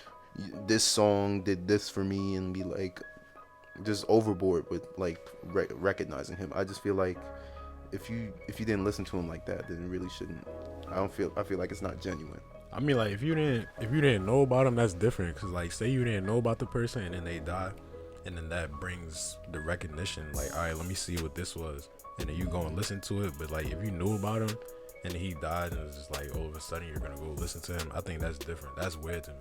this song did this for me, and be like just overboard with like recognizing him. I just feel like if you didn't listen to him like that, then it really shouldn't. I feel like it's not genuine. I mean, like if you didn't know about them, that's different. Cause like say you didn't know about the person and then they die, and then that brings the recognition. Like, all right, let me see what this was, and then you go and listen to it. But like if you knew about him and he died, and it's just like all of a sudden you're gonna go listen to him, I think that's different. That's weird to me.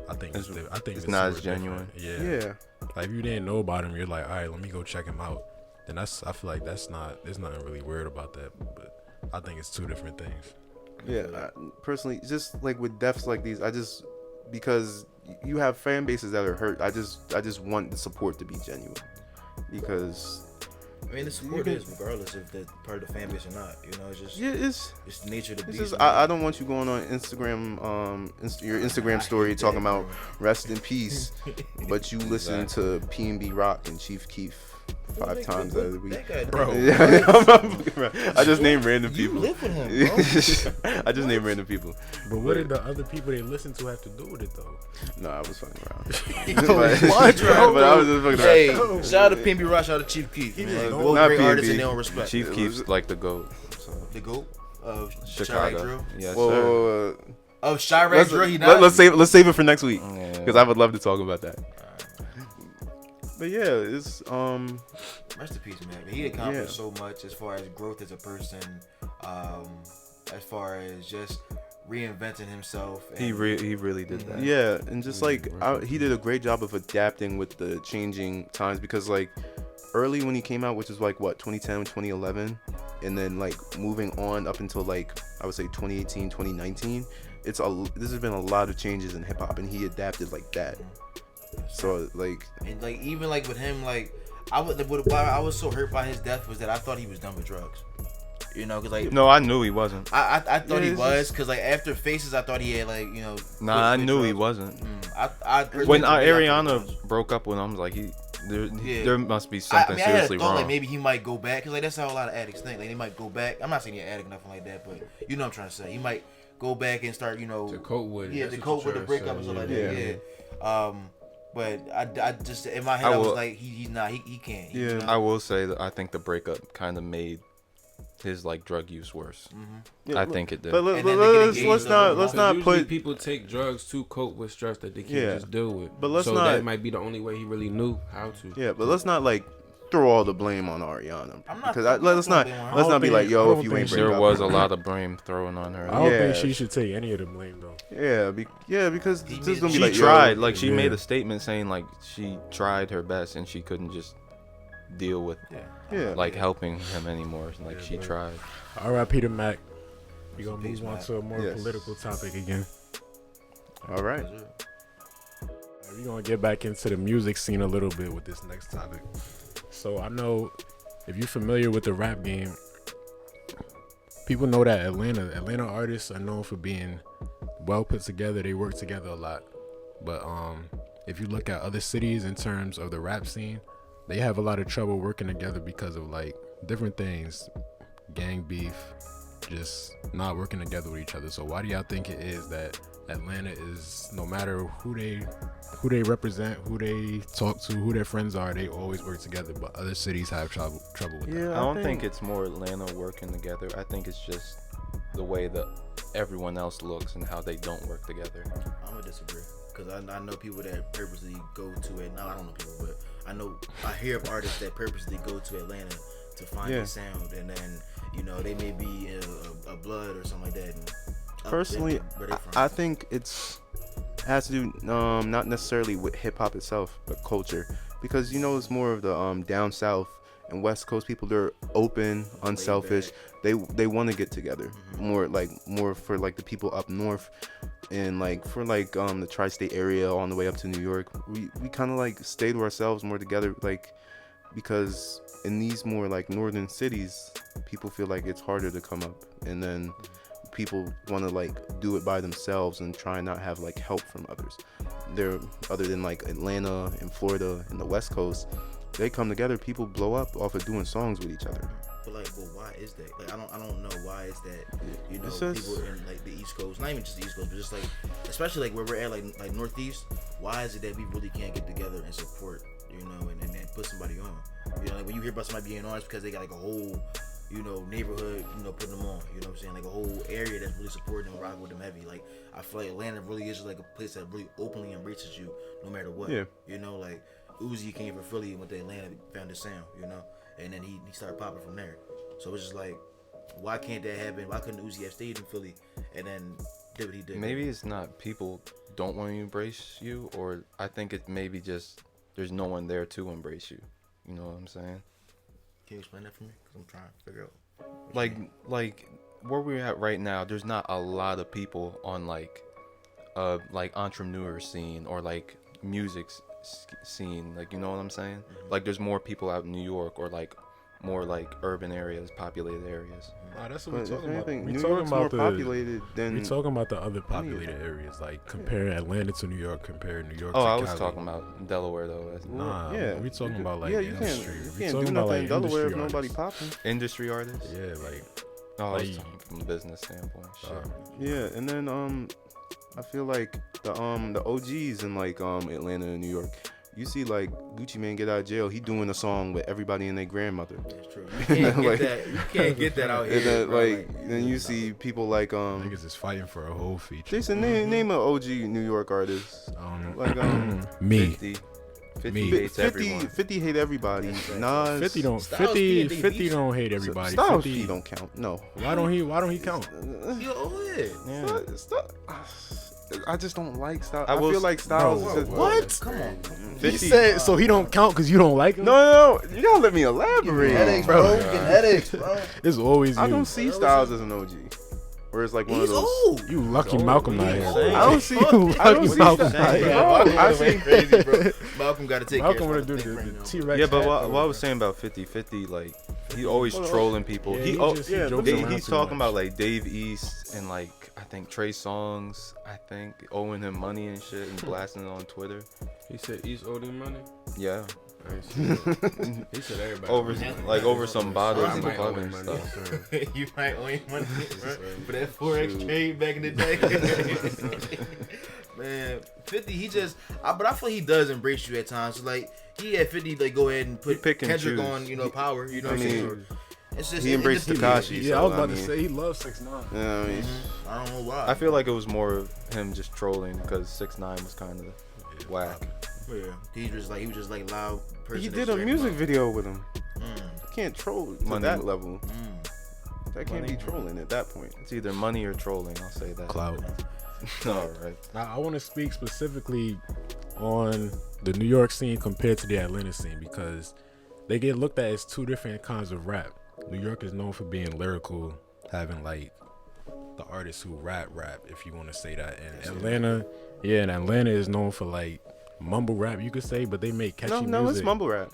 I think it's not as super genuine. different. Yeah. Like if you didn't know about him, you're like, all right, let me go check him out. Then I feel like there's nothing really weird about that. But I think it's two different things. Yeah, personally, just like with deaths like these, because you have fan bases that are hurt. I just want the support to be genuine, because I mean, the support is regardless if they're part of the fan base or not. You know, it's just it's the nature of the beast. I don't want you going on Instagram, your Instagram story talking about rest in peace, but you listen to P&B Rock and Chief Keef 5 times out of the week. Bro. I just named random people. You live with him, bro. I just named random people. But what did the other people they listen to have to do with it though? No, I was fucking around. What, bro? But I was just fucking around. Hey, shout out to P&B Rock, shout out to Chief Keef. Man, both not great P&B. artists and they don't respect. Chief Keef's like the GOAT. So. The GOAT of Chicago. Chirac Drill. Yes, sir. Well, Oh, Chirac Drill, he not. let's save it for next week, Yeah. because I would love to talk about that. But yeah, it's Rest in peace, man. He accomplished so much as far as growth as a person, as far as just reinventing himself. And He really did that. yeah, and just like he did a great job of adapting with the changing times, because like early when he came out, which is like what 2010, 2011, and then like moving on up until like I would say 2018, 2019, this has been a lot of changes in hip hop, and he adapted like that. So like, and like even like with him, like why I was so hurt by his death was that I thought he was done with drugs. You know, cause like No, I knew he wasn't. I thought he it's was, cause like after Faces, I thought he had like Nah, I quit knew he drugs. wasn't. I When personally think he got Ariana drugs. broke up with him, I was like, Yeah. there must be I something mean, I had a seriously thought wrong. like maybe he might go back, cause like that's how a lot of addicts think. Like they might go back. I'm not saying he's an addict, nothing like that, but you know what I'm trying to say. He might go back and start, To cope with it. yeah, That's to what cope you're with the trying to breakup and say, stuff like yeah. that. Yeah. But I just in my head I was like he can't. Yeah. I will say that I think the breakup kind of made his like drug use worse. yeah, I think it did. But And then they get let's engaged not over let's the not Usually put. people take drugs to cope with stress that they can't Yeah. just deal with. But let's so not- that might be the only way he really knew how to. Yeah, but let's not like throw all the blame on Ariana, I'm not- because I'm let's not not throwing let's not be blame like, on her. I yo, don't if you think ain't she- break There up. was a lot of blame thrown on I her. don't think Yeah. she should take any of the blame though. Because He it's just made- gonna be She like, tried, yo, like she Yeah. made a statement saying like she tried her best and she couldn't just deal with yeah, like helping him anymore. Like Yeah, she but- tried. R.I.P. to Mac. We gonna Peace, move on Mac. to a more Yes. political topic again. all right. We're gonna get back into the music scene a little bit with this next topic. So I know if you're familiar with the rap game, people know that Atlanta artists are known for being well put together. They work together a lot. But if you look at other cities in terms of the rap scene, they have a lot of trouble working together because of like different things, gang beef, just not working together with each other. So why do y'all think it is that Atlanta is, no matter who they represent, who they talk to, who their friends are, they always work together, but other cities have trouble with that? Yeah, I don't think it's more Atlanta working together. I think it's just the way that everyone else looks and how they don't work together. I'm gonna disagree because I know people that purposely go to it. No, I don't know people, but I hear of artists that purposely go to Atlanta to find their sound, and then they may be a blood or something like that. And Personally, where they from. I think it has to do not necessarily with hip hop itself, but culture, because it's more of the down south and West Coast people. They're open, unselfish. They want to get together more for like the people up north, and like for like the tri-state area on the way up to New York. We kind of like stay to ourselves more together, like, because in these more like northern cities, people feel like it's harder to come up, and then people want to like do it by themselves and try and not have like help from others. They're other than like Atlanta and Florida and the West Coast, they come together. People blow up off of doing songs with each other. But why is that? Like, I don't know why is that. You know, It's just- people in like the East Coast, not even just the East Coast, but just like, especially like where we're at, like Northeast. Why is it that we really can't get together and support, you know, and put somebody on? You know, like when you hear about somebody being on, it's because they got like a whole, you know, neighborhood, you know, putting them on. You know what I'm saying? Like a whole area that's really supporting them, rocking with them heavy. Like I feel like Atlanta really is like a place that really openly embraces you, no matter what. Yeah. You know, like Uzi came from Philly and went to Atlanta, found his sound. You know, and then he started popping from there. So it's just like, why can't that happen? Why couldn't Uzi have stayed in Philly and then did what he did? Maybe it's not people don't want to embrace you, or I think it maybe just there's no one there to embrace you. You know what I'm saying? Can you explain that for me? Because I'm trying to figure out. Like where we're at right now, there's not a lot of people on like entrepreneur scene or like music scene. Like, you know what I'm saying? Mm-hmm. Like there's more people out in New York or like more like urban areas, populated areas. Nah, that's But what if we're talking about. anything, We New talking York's more about populated than. We talking about the other populated areas, like compare Atlanta to New York, compare New York Oh, to I was Cali. talking about Delaware though. Nah, yeah, we talking you about like yeah, you industry. can't, you We can't talking do about nothing like in Delaware if industry nobody artists. popping. Industry artists. Yeah, like Oh, I was like- talking from a business standpoint. Shit. Yeah, and then I feel like the OGs in like Atlanta and New York. You see like Gucci Mane get out of jail, he doing a song with everybody and their grandmother. That's true. You can't get Like- that. You can't get that out here. And then, bro. like then you see people like niggas is fighting for a whole feature. Jason, name an OG New York artist. Like Me. 50 Me. hates everyone. 50 hate everybody. Nas 50 don't Styles 50 P and 50 Dave don't hate everybody. Styles 50 P don't count. No. Why don't he count? Yo, oh yeah. Stop. I just don't like Styles. I I, will feel like Styles Bro, is just, what? Come on. 50. He said so he don't count because you don't like him? No, you gotta let me elaborate. Headaches, bro. Getting headaches, bro. It's always you. I don't see Styles as an OG. Or it's like one He's of those. old. You lucky Malcolm not here. I don't see. You I don't lucky see Malcolm Styles. not here. Bro, I see. Crazy, bro. Malcolm got to take Malcolm care wanna do of the T-Rex. Yeah, but hat. what I was saying about 50, like he always trolling people. Yeah, he he oh, just- he yeah, jokes around he's too talking much. about like Dave East and like I think Trey Songz, I think owing him money and shit and blasting it on Twitter. He said East owed him money. Yeah, He said everybody over some bottles I and might owe club him and money. stuff. you might owe him money for that Forex trade back in the day. Man, 50, he just, but I feel he does embrace you at times. So like, he had 50, like, go ahead and put pick and Kendrick choose. on, you know, Power. You know what I'm I mean, saying? It's just, he embraced Tekashi. Yeah, I so, was about to mean, say he loves 6ix9ine. Yeah, I mean, I don't know why. I feel like it was more of him just trolling because 6ix9ine was kind of whack. Yeah, he was just like loud person. he that did a you music about. video with him. Mm, You can't troll to Money. that level. mm. That can't Money. be trolling at that point. It's either money or trolling. I'll say that. Clout. All right. Now, I want to speak specifically on the New York scene compared to the Atlanta scene because they get looked at as two different kinds of rap. New York is known for being lyrical, having like the artists who rap, if you want to say that. And Atlanta is known for like mumble rap, you could say, but they make catchy No, music. it's mumble rap.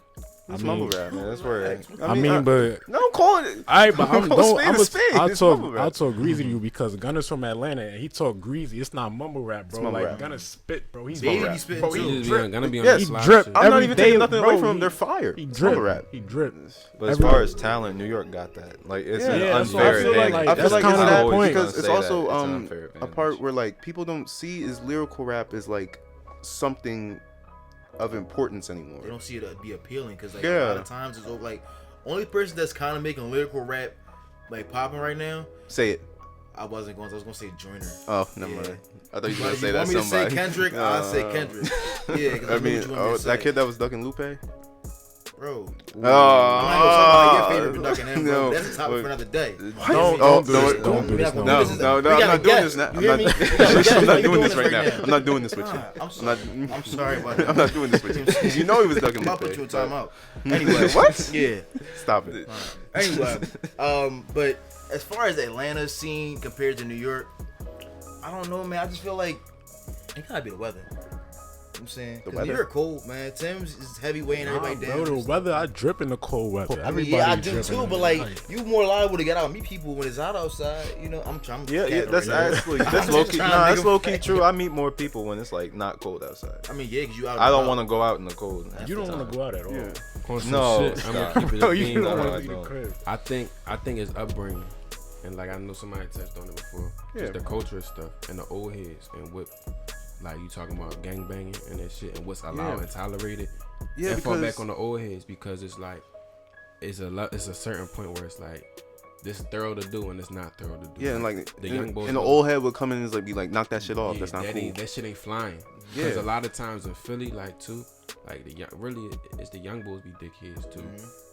It's mumble rap. Man, that's where I mean, but no, I'm calling it. I but I'm Call don't. spade I'm a spade. I'll It's mumble talk. rap. I'll talk greasy to you because Gunna's from Atlanta and he talk greasy. It's not mumble rap, bro. mumble Like rap. Gunna spit, bro. He's Baby rap. be spitting Bro, too. he He drip. gonna be on Yeah, that he slide drip. shit. I'm not Every even day, taking nothing away bro, from them. he- They're fire. He It's drip. mumble rap. He drip. But as Every- far as talent, New York got that. Like it's an Yeah, that's what I unfair feel advantage. like I feel that's like kinda it's the that point. because Gonna it's say also that. It's an unfair a advantage. part where like people don't see is lyrical rap is like something of importance anymore. They don't see it be appealing because like Yeah. a lot of times it's like only person that's kind of making lyrical rap like popping right now. Say it. I was gonna say Joyner. Oh, never Yeah. mind. I thought you were But gonna if say you that want me to somebody. say Kendrick, I'll say Kendrick. Yeah, 'cause I mean, what you want me to that say. kid that was ducking Lupe. Bro. Oh, I'm not gonna talk about your favorite production, him, bro. no. That's a topic for another day. Don't do this. Don't do this. No, No, this is- no, we no, I'm gotta not doing guess. this now. You I'm hear not, me? We gotta guess. I'm not We doing doing this right now. I'm not doing this with you. I'm I'm sorry. not. I'm sorry about that. I'm not doing this with you. You know he was ducking I'm about to put you Lupe. in timeout. Anyway, What? Yeah. Stop it. Anyway, but as far as Atlanta's scene compared to New York, I don't know, man. I just feel like it gotta be the weather. know what I'm saying? The 'Cause weather. You're cold, man. Tim's is heavyweight and everybody Bro, down. the weather, I drip in the cold weather. I mean, Everybody yeah, I do dripping too, in but it. like you more liable to get out and meet people when it's hot outside. You know, I'm trying. Yeah, that's actually that's I'm low just key. trying to Nah, make that's a low key fact. true. I meet more people when it's like not cold outside. I mean, yeah, because you out. I don't want to go out in the cold. You don't want to go out at all. Yeah. On some No, shit, I'm gonna stop. keep it Bro, a you bean, don't no, though. want I to leave the don't. crib. I think it's upbringing, and like I know somebody touched on it before. Yeah. Just the culture stuff and the old heads and what, like you talking about gang banging and that shit and what's allowed and tolerated. Yeah, and fall because back on the old heads because it's like it's a certain point where it's like this thorough to do and it's not thorough to do. yeah, and like the and, young boys and the know- old head would come in and like be like, knock that shit off. Yeah, That's not cool. that shit ain't flying. Yeah. Because a lot of times in Philly, like too, like the young, really, it's the young boys be dickheads too.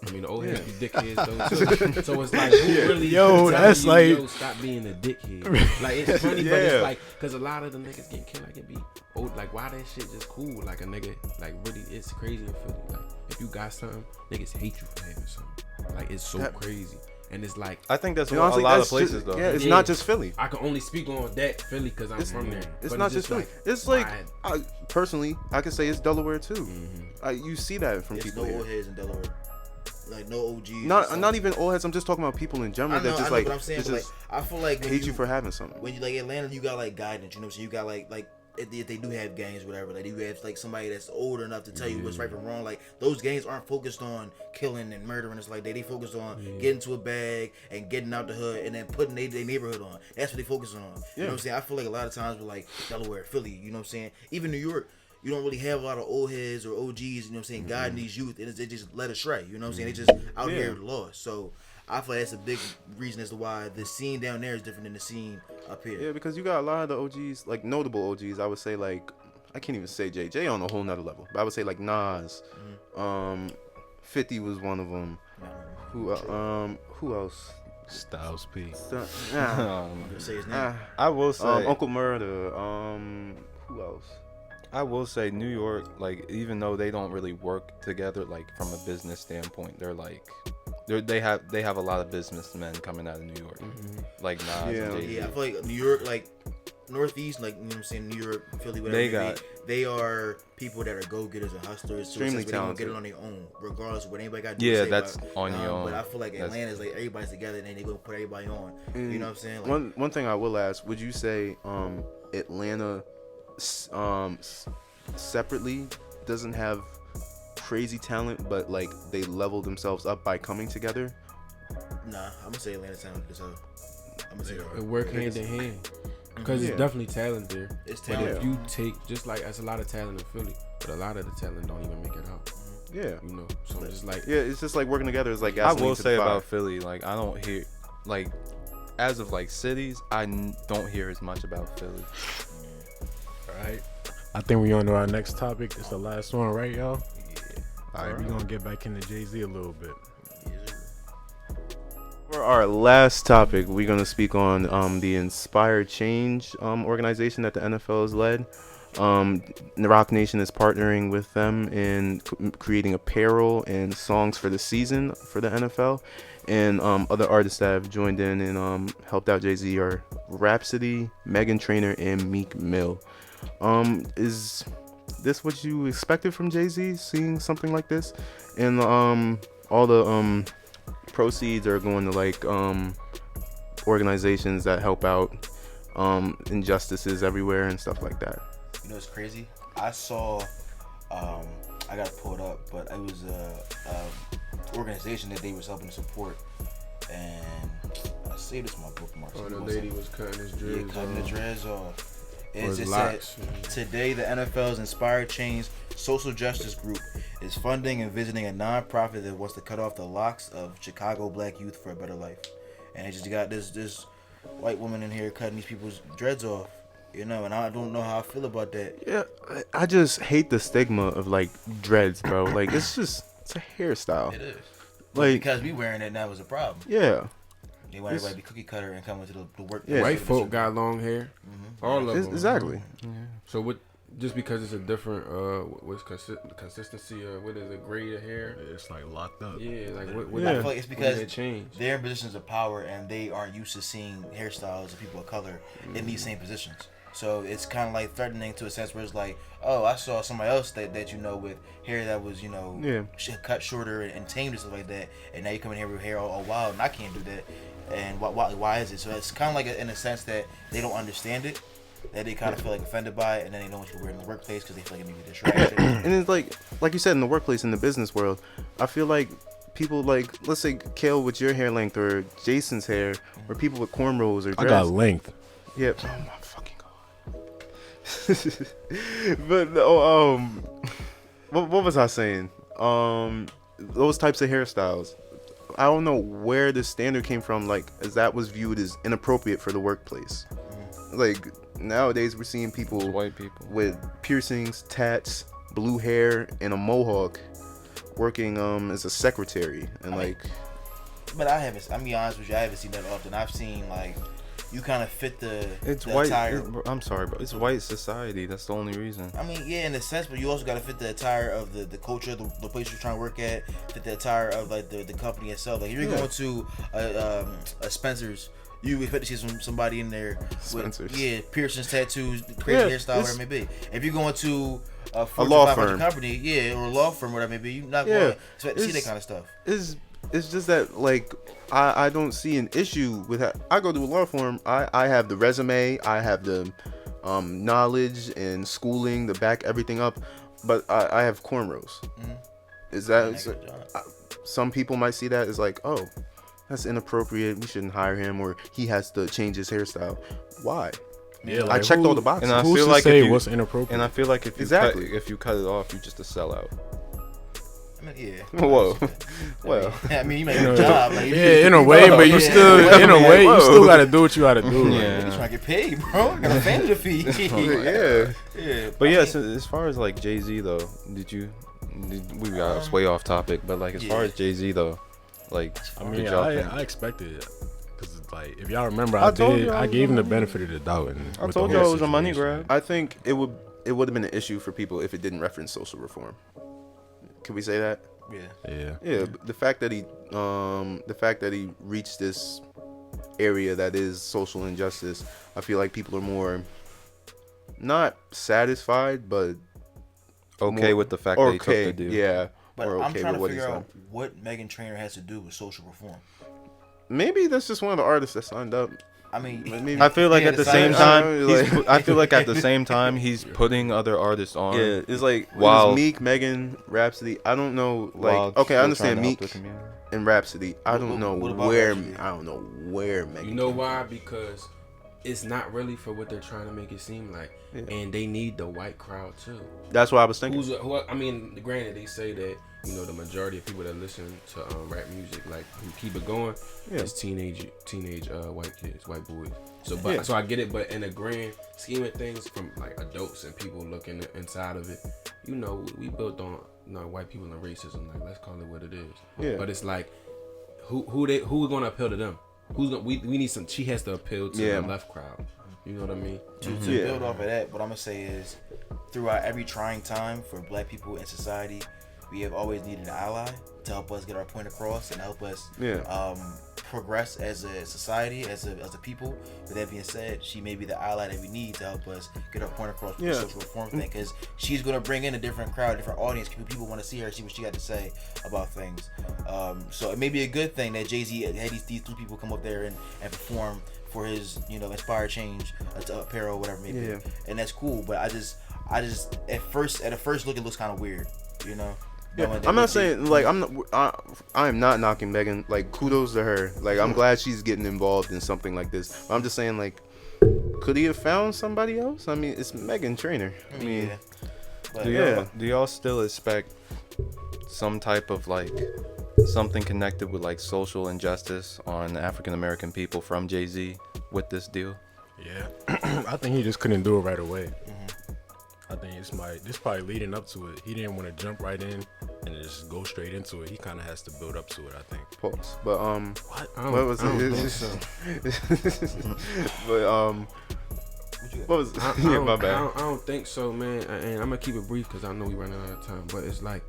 I mean, the old heads be dickheads though too. So it's like, who really? Yo, telling that's you, like- yo, stop being a dickhead. Like it's funny, but Yeah. it's like, cause a lot of the niggas getting killed, like it be old. Like why that shit just cool? Like a nigga, like really, it's crazy in Philly. Like if you got something, niggas hate you for having something. Like it's so crazy, and it's like. I think that's You know, a honestly, lot of that's places just, though. Yeah, it's Yeah. not just Philly. I can only speak on that Philly because I'm from there. It's But not just Philly. It's like why- personally, I could say it's Delaware too. Mhm. You see that from There's people no here. old heads in Delaware. Like no OGs. Not even old heads. I'm just talking about people in general I know, that just I know like what I'm saying. it's But like, just I feel like when hate you for having something. when you like Atlanta, you got like guidance. You know what I'm saying? You got like if they do have gangs, whatever. Like you have like somebody that's old enough to tell you what's right from wrong. Like those gangs aren't focused on killing and murdering. It's like they focused on getting to a bag and getting out the hood and then putting their neighborhood on. That's what they focus on. You know what I'm saying? I feel like a lot of times with like Delaware, Philly, you know what I'm saying? Even New York. You don't really have a lot of old heads or OGs, you know what I'm saying, guiding these youth, and they just let it stray, you know what I'm saying? They just out here lost. So I feel like that's a big reason as to why the scene down there is different than the scene up here. Yeah, because you got a lot of the OGs, like notable OGs. I would say like I can't even say J on a whole nother level, but I would say like Nas, 50 was one of them. Who else? Styles P. Nah, I'm gonna say his name. I will say Uncle Murder. Who else? I will say New York, like even though they don't really work together, like from a business standpoint, they have a lot of businessmen coming out of New York, like Nas Yeah. and Jay-Z. Yeah, I feel like New York, like Northeast, like you know what I'm saying, New York, Philly, whatever. They are people that are go-getters and hustlers. So Extremely it's like they talented. gonna get it on their own, regardless of what anybody got to do. Yeah, say that's about it. on your own. But I feel like That's- Atlanta's like everybody's together and then they gonna put everybody on. You know what I'm saying? Like, One thing I will ask: would you say Atlanta separately doesn't have crazy talent, but like they level themselves up by coming together? nah, I'm gonna say Atlanta sound as hell. I'm gonna say It work hand in hand. Because Yeah. it's definitely talent there. it's But talent. if you take, just like, there's a lot of talent in Philly, but a lot of the talent don't even make it out. Yeah. You know? So I'm just like, Yeah, it's just like working together is like I gasoline will to the say fire. about Philly, like I don't hear, like as of like cities, don't hear as much about Philly. Right. I think we on to our next topic. It's the last one, right, y'all? All right, we're gonna get back into Jay-Z a little bit. For our last topic, we're going to speak on the Inspired Change organization that the NFL has led. The Rock Nation is partnering with them in creating apparel and songs for the season for the NFL. And other artists that have joined in and helped out Jay-Z are Rhapsody, Meghan Trainor, and Meek Mill. Is this what you expected from Jay-Z, seeing something like this? And all the proceeds are going to like organizations that help out injustices everywhere and stuff like that. You know, it's crazy. I saw, I got to pull it up, but it was a organization that they was helping to support, and I saved this in my bookmarks. oh, the lady was cutting his dreads. Yeah, cutting the dreads off. Or It's his just locks. said, today the NFL's Inspired Change social justice group is funding and visiting a nonprofit that wants to cut off the locks of Chicago black youth for a better life. And it just got this white woman in here cutting these people's dreads off. You know, and I don't know how I feel about that. Yeah, I just hate the stigma of like dreads, bro. Like it's a hairstyle. It is. Like Because we wearing it now is a problem. yeah, They want everybody to be cookie cutter and come into the work. Yeah. White folk got long hair. All of them. exactly. So what? Just because it's a different, what's consistency? What is it? Grade of hair? It's like locked up. Yeah, like what? Yeah. I feel like it's because it change. they're in positions of power and they aren't used to seeing hairstyles of people of color in these same positions. So it's kind of like threatening to a sense where it's like, oh, I saw somebody else that you know with hair that was cut shorter and tamed and stuff like that, and now you come in here with hair all wild, and I can't do that. And why is it? So it's kind of like in a sense that they don't understand it, that they kind of feel like offended by it, and then they don't want you to wear it in the workplace because they feel like it may be distracted. And it's like you said, in the workplace, in the business world, I feel like people like, let's say Kale with your hair length, or Jason's hair, or people with cornrows or dreads. I got length. Yeah. Oh my fucking god. But what was I saying? Those types of hairstyles. I don't know where the standard came from. Like, as that was viewed as inappropriate for the workplace. Like nowadays, we're seeing people, white people, with piercings, tats, blue hair, and a mohawk, working as a secretary, and But I haven't. I'm be honest with you, I haven't seen that often. I've seen like you kind of fit the white. attire. I'm sorry, bro. It's white society. That's the only reason. I mean, yeah, in a sense, but you also got to fit the attire of the culture, the place you're trying to work at, fit the attire of like the company itself. Like if you're going to a Spencer's, you expect to see somebody in there with piercings, tattoos, crazy hairstyle, whatever it may be. If you're going to a law firm company, or a law firm, whatever it may be, you're not going to expect to see that kind of stuff. It's just that, like, I don't see an issue with that. I go to a law firm, I have the resume, I have the knowledge and schooling to back everything up, but I have cornrows. Is that some people might see that as like, oh, that's inappropriate, we shouldn't hire him, or he has to change his hairstyle. Why? Yeah, I checked all the boxes. And I Who's feel to like say if you, what's inappropriate? And I feel like if you cut it off, you're just a sellout. Yeah. Whoa. Well, I mean, you make a job. Like, in a way, but you still, in a way, you still gotta do what you gotta do. You're trying to get paid, bro. I got a family to feed. yeah. But yes, as far as like Jay-Z though, we got way off topic, but like as far as Jay-Z though, like, I mean, I expected it. Cause like, if y'all remember, I gave him the benefit of the doubt. And I told y'all it was a money grab. I think it would have been an issue for people if it didn't reference social reform. Can we say that? Yeah. The fact that he reached this area that is social injustice, I feel like people are more not satisfied, but okay with the fact that he took the deal. Yeah. But I'm trying to figure out what Meghan Trainor has to do with social reform. Maybe that's just one of the artists that signed up. I mean, maybe. I feel like at the same time, I feel like at the same time he's putting other artists on. Yeah, it's like Meek, Megan, Rhapsody. I don't know. Like, okay, I understand Meek and Rhapsody. I don't know where Megan. You know why? Because it's not really for what they're trying to make it seem like, and they need the white crowd too. That's what I was thinking. I mean, granted, they say that the majority of people that listen to rap music, like who keep it going, is teenage white kids, white boys. So, so I get it, but in the grand scheme of things, from like adults and people looking inside of it, we built on white people and racism. Like, let's call it what it is. Yeah. But it's like, who gonna appeal to them? We need some. She has to appeal to the left crowd. You know what I mean? To build off of that, what I'm gonna say is, throughout every trying time for Black people in society, we have always needed an ally to help us get our point across and help us progress as a society, as a people. With that being said, she may be the ally that we need to help us get our point across with the social reform thing, because she's going to bring in a different crowd, different audience. People want to see her, see what she got to say about things. So it may be a good thing that Jay-Z had these two people come up there and perform for his, inspire change apparel, whatever it may be. And that's cool, but I just at first look, it looks kind of weird, Yeah, I'm not saying like I am not knocking Megan. Like, kudos to her. Like, I'm glad she's getting involved in something like this. I'm just saying, like, could he have found somebody else? I mean, it's Meghan Trainor. I mean, do y'all still expect some type of like something connected with like social injustice on African American people from Jay-Z with this deal? Yeah, I think he just couldn't do it right away. I think this probably leading up to it. He didn't want to jump right in and just go straight into it. He kind of has to build up to it, I think. Pause. But what was it? But what was? My bad. I don't think so, man. And I'm gonna keep it brief because I know we running out of time. But it's like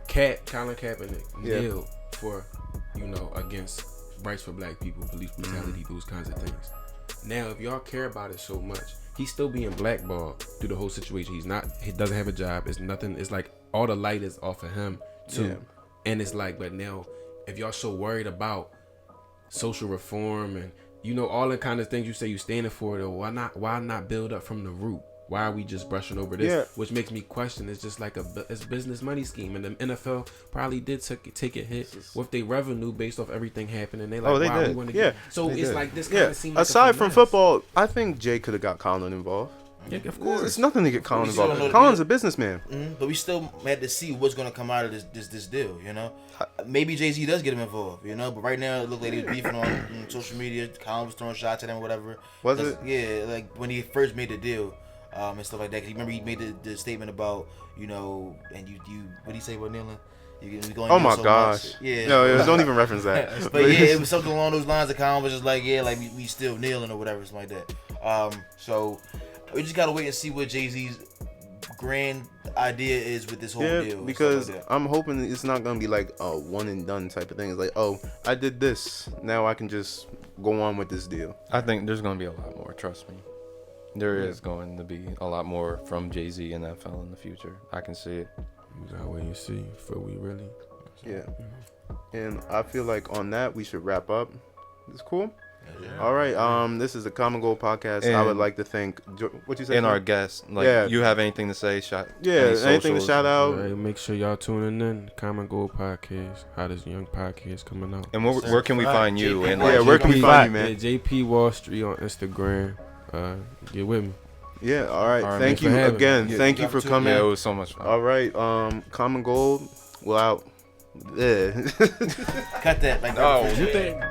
Colin Kaepernick kneeled for against rights for Black people, police brutality, those kinds of things. Now, if y'all care about it so much, he's still being blackballed through the whole situation. He doesn't have a job. It's nothing. It's like all the light is off of him too. Yeah. And it's like, but now, if y'all so worried about social reform and all the kind of things you say you standing for, though, why not build up from the root? Why are we just brushing over this? Yeah. Which makes me question. It's just like it's business money scheme, and the NFL probably did take a hit with their revenue based off everything happening. They like, They wow, we did. want to Yeah. get. So They it's did. like this kind of seems like aside from finesse. football, I think Jay could have got Colin involved. Yeah, of course. It's nothing to get Colin We still involved. don't know Colin's the a businessman. But we still had to see what's gonna come out of this deal, Maybe Jay-Z does get him involved, But right now it looked like he was beefing on social media. Colin was throwing shots at him or whatever. Was it? Yeah, like when he first made the deal, and stuff like that. 'Cause you remember he made the statement about, and you what did he say about kneeling? You going Oh kneel my so gosh. much. Yeah. No, don't even reference that. But yeah, it was something along those lines. That Colin was just like, we still kneeling or whatever, something like that. So we just gotta wait and see what Jay-Z's grand idea is with this whole deal. Because stuff like I'm hoping it's not gonna be like a one and done type of thing. It's like, oh, I did this, now I can just go on with this deal. I think there's going to be a lot more. Trust me. There is going to be a lot more from Jay-Z and NFL in the future. I can see it. We gotta wait and see for we really. Yeah. And I feel like on that we should wrap up. It's cool. All right. This is the Common Goal podcast. I would And- like to thank what you said. And our guests, like, Yeah. you have anything to say? Yeah, any anything to socials? shout out. All right, make sure y'all tuning in. Common Goal Podcast. Hottest young podcast coming out. And where can we find you? And Yeah, where can we find you, man? Yeah, JP Wall Street on Instagram. Get with me. Yeah. All right. All right, Thank thanks you for having again. me. Thank you for coming. Yeah, it was so much fun. All right. Common Goal. Well out. Yeah. that. Cut that. Like, Oh, You think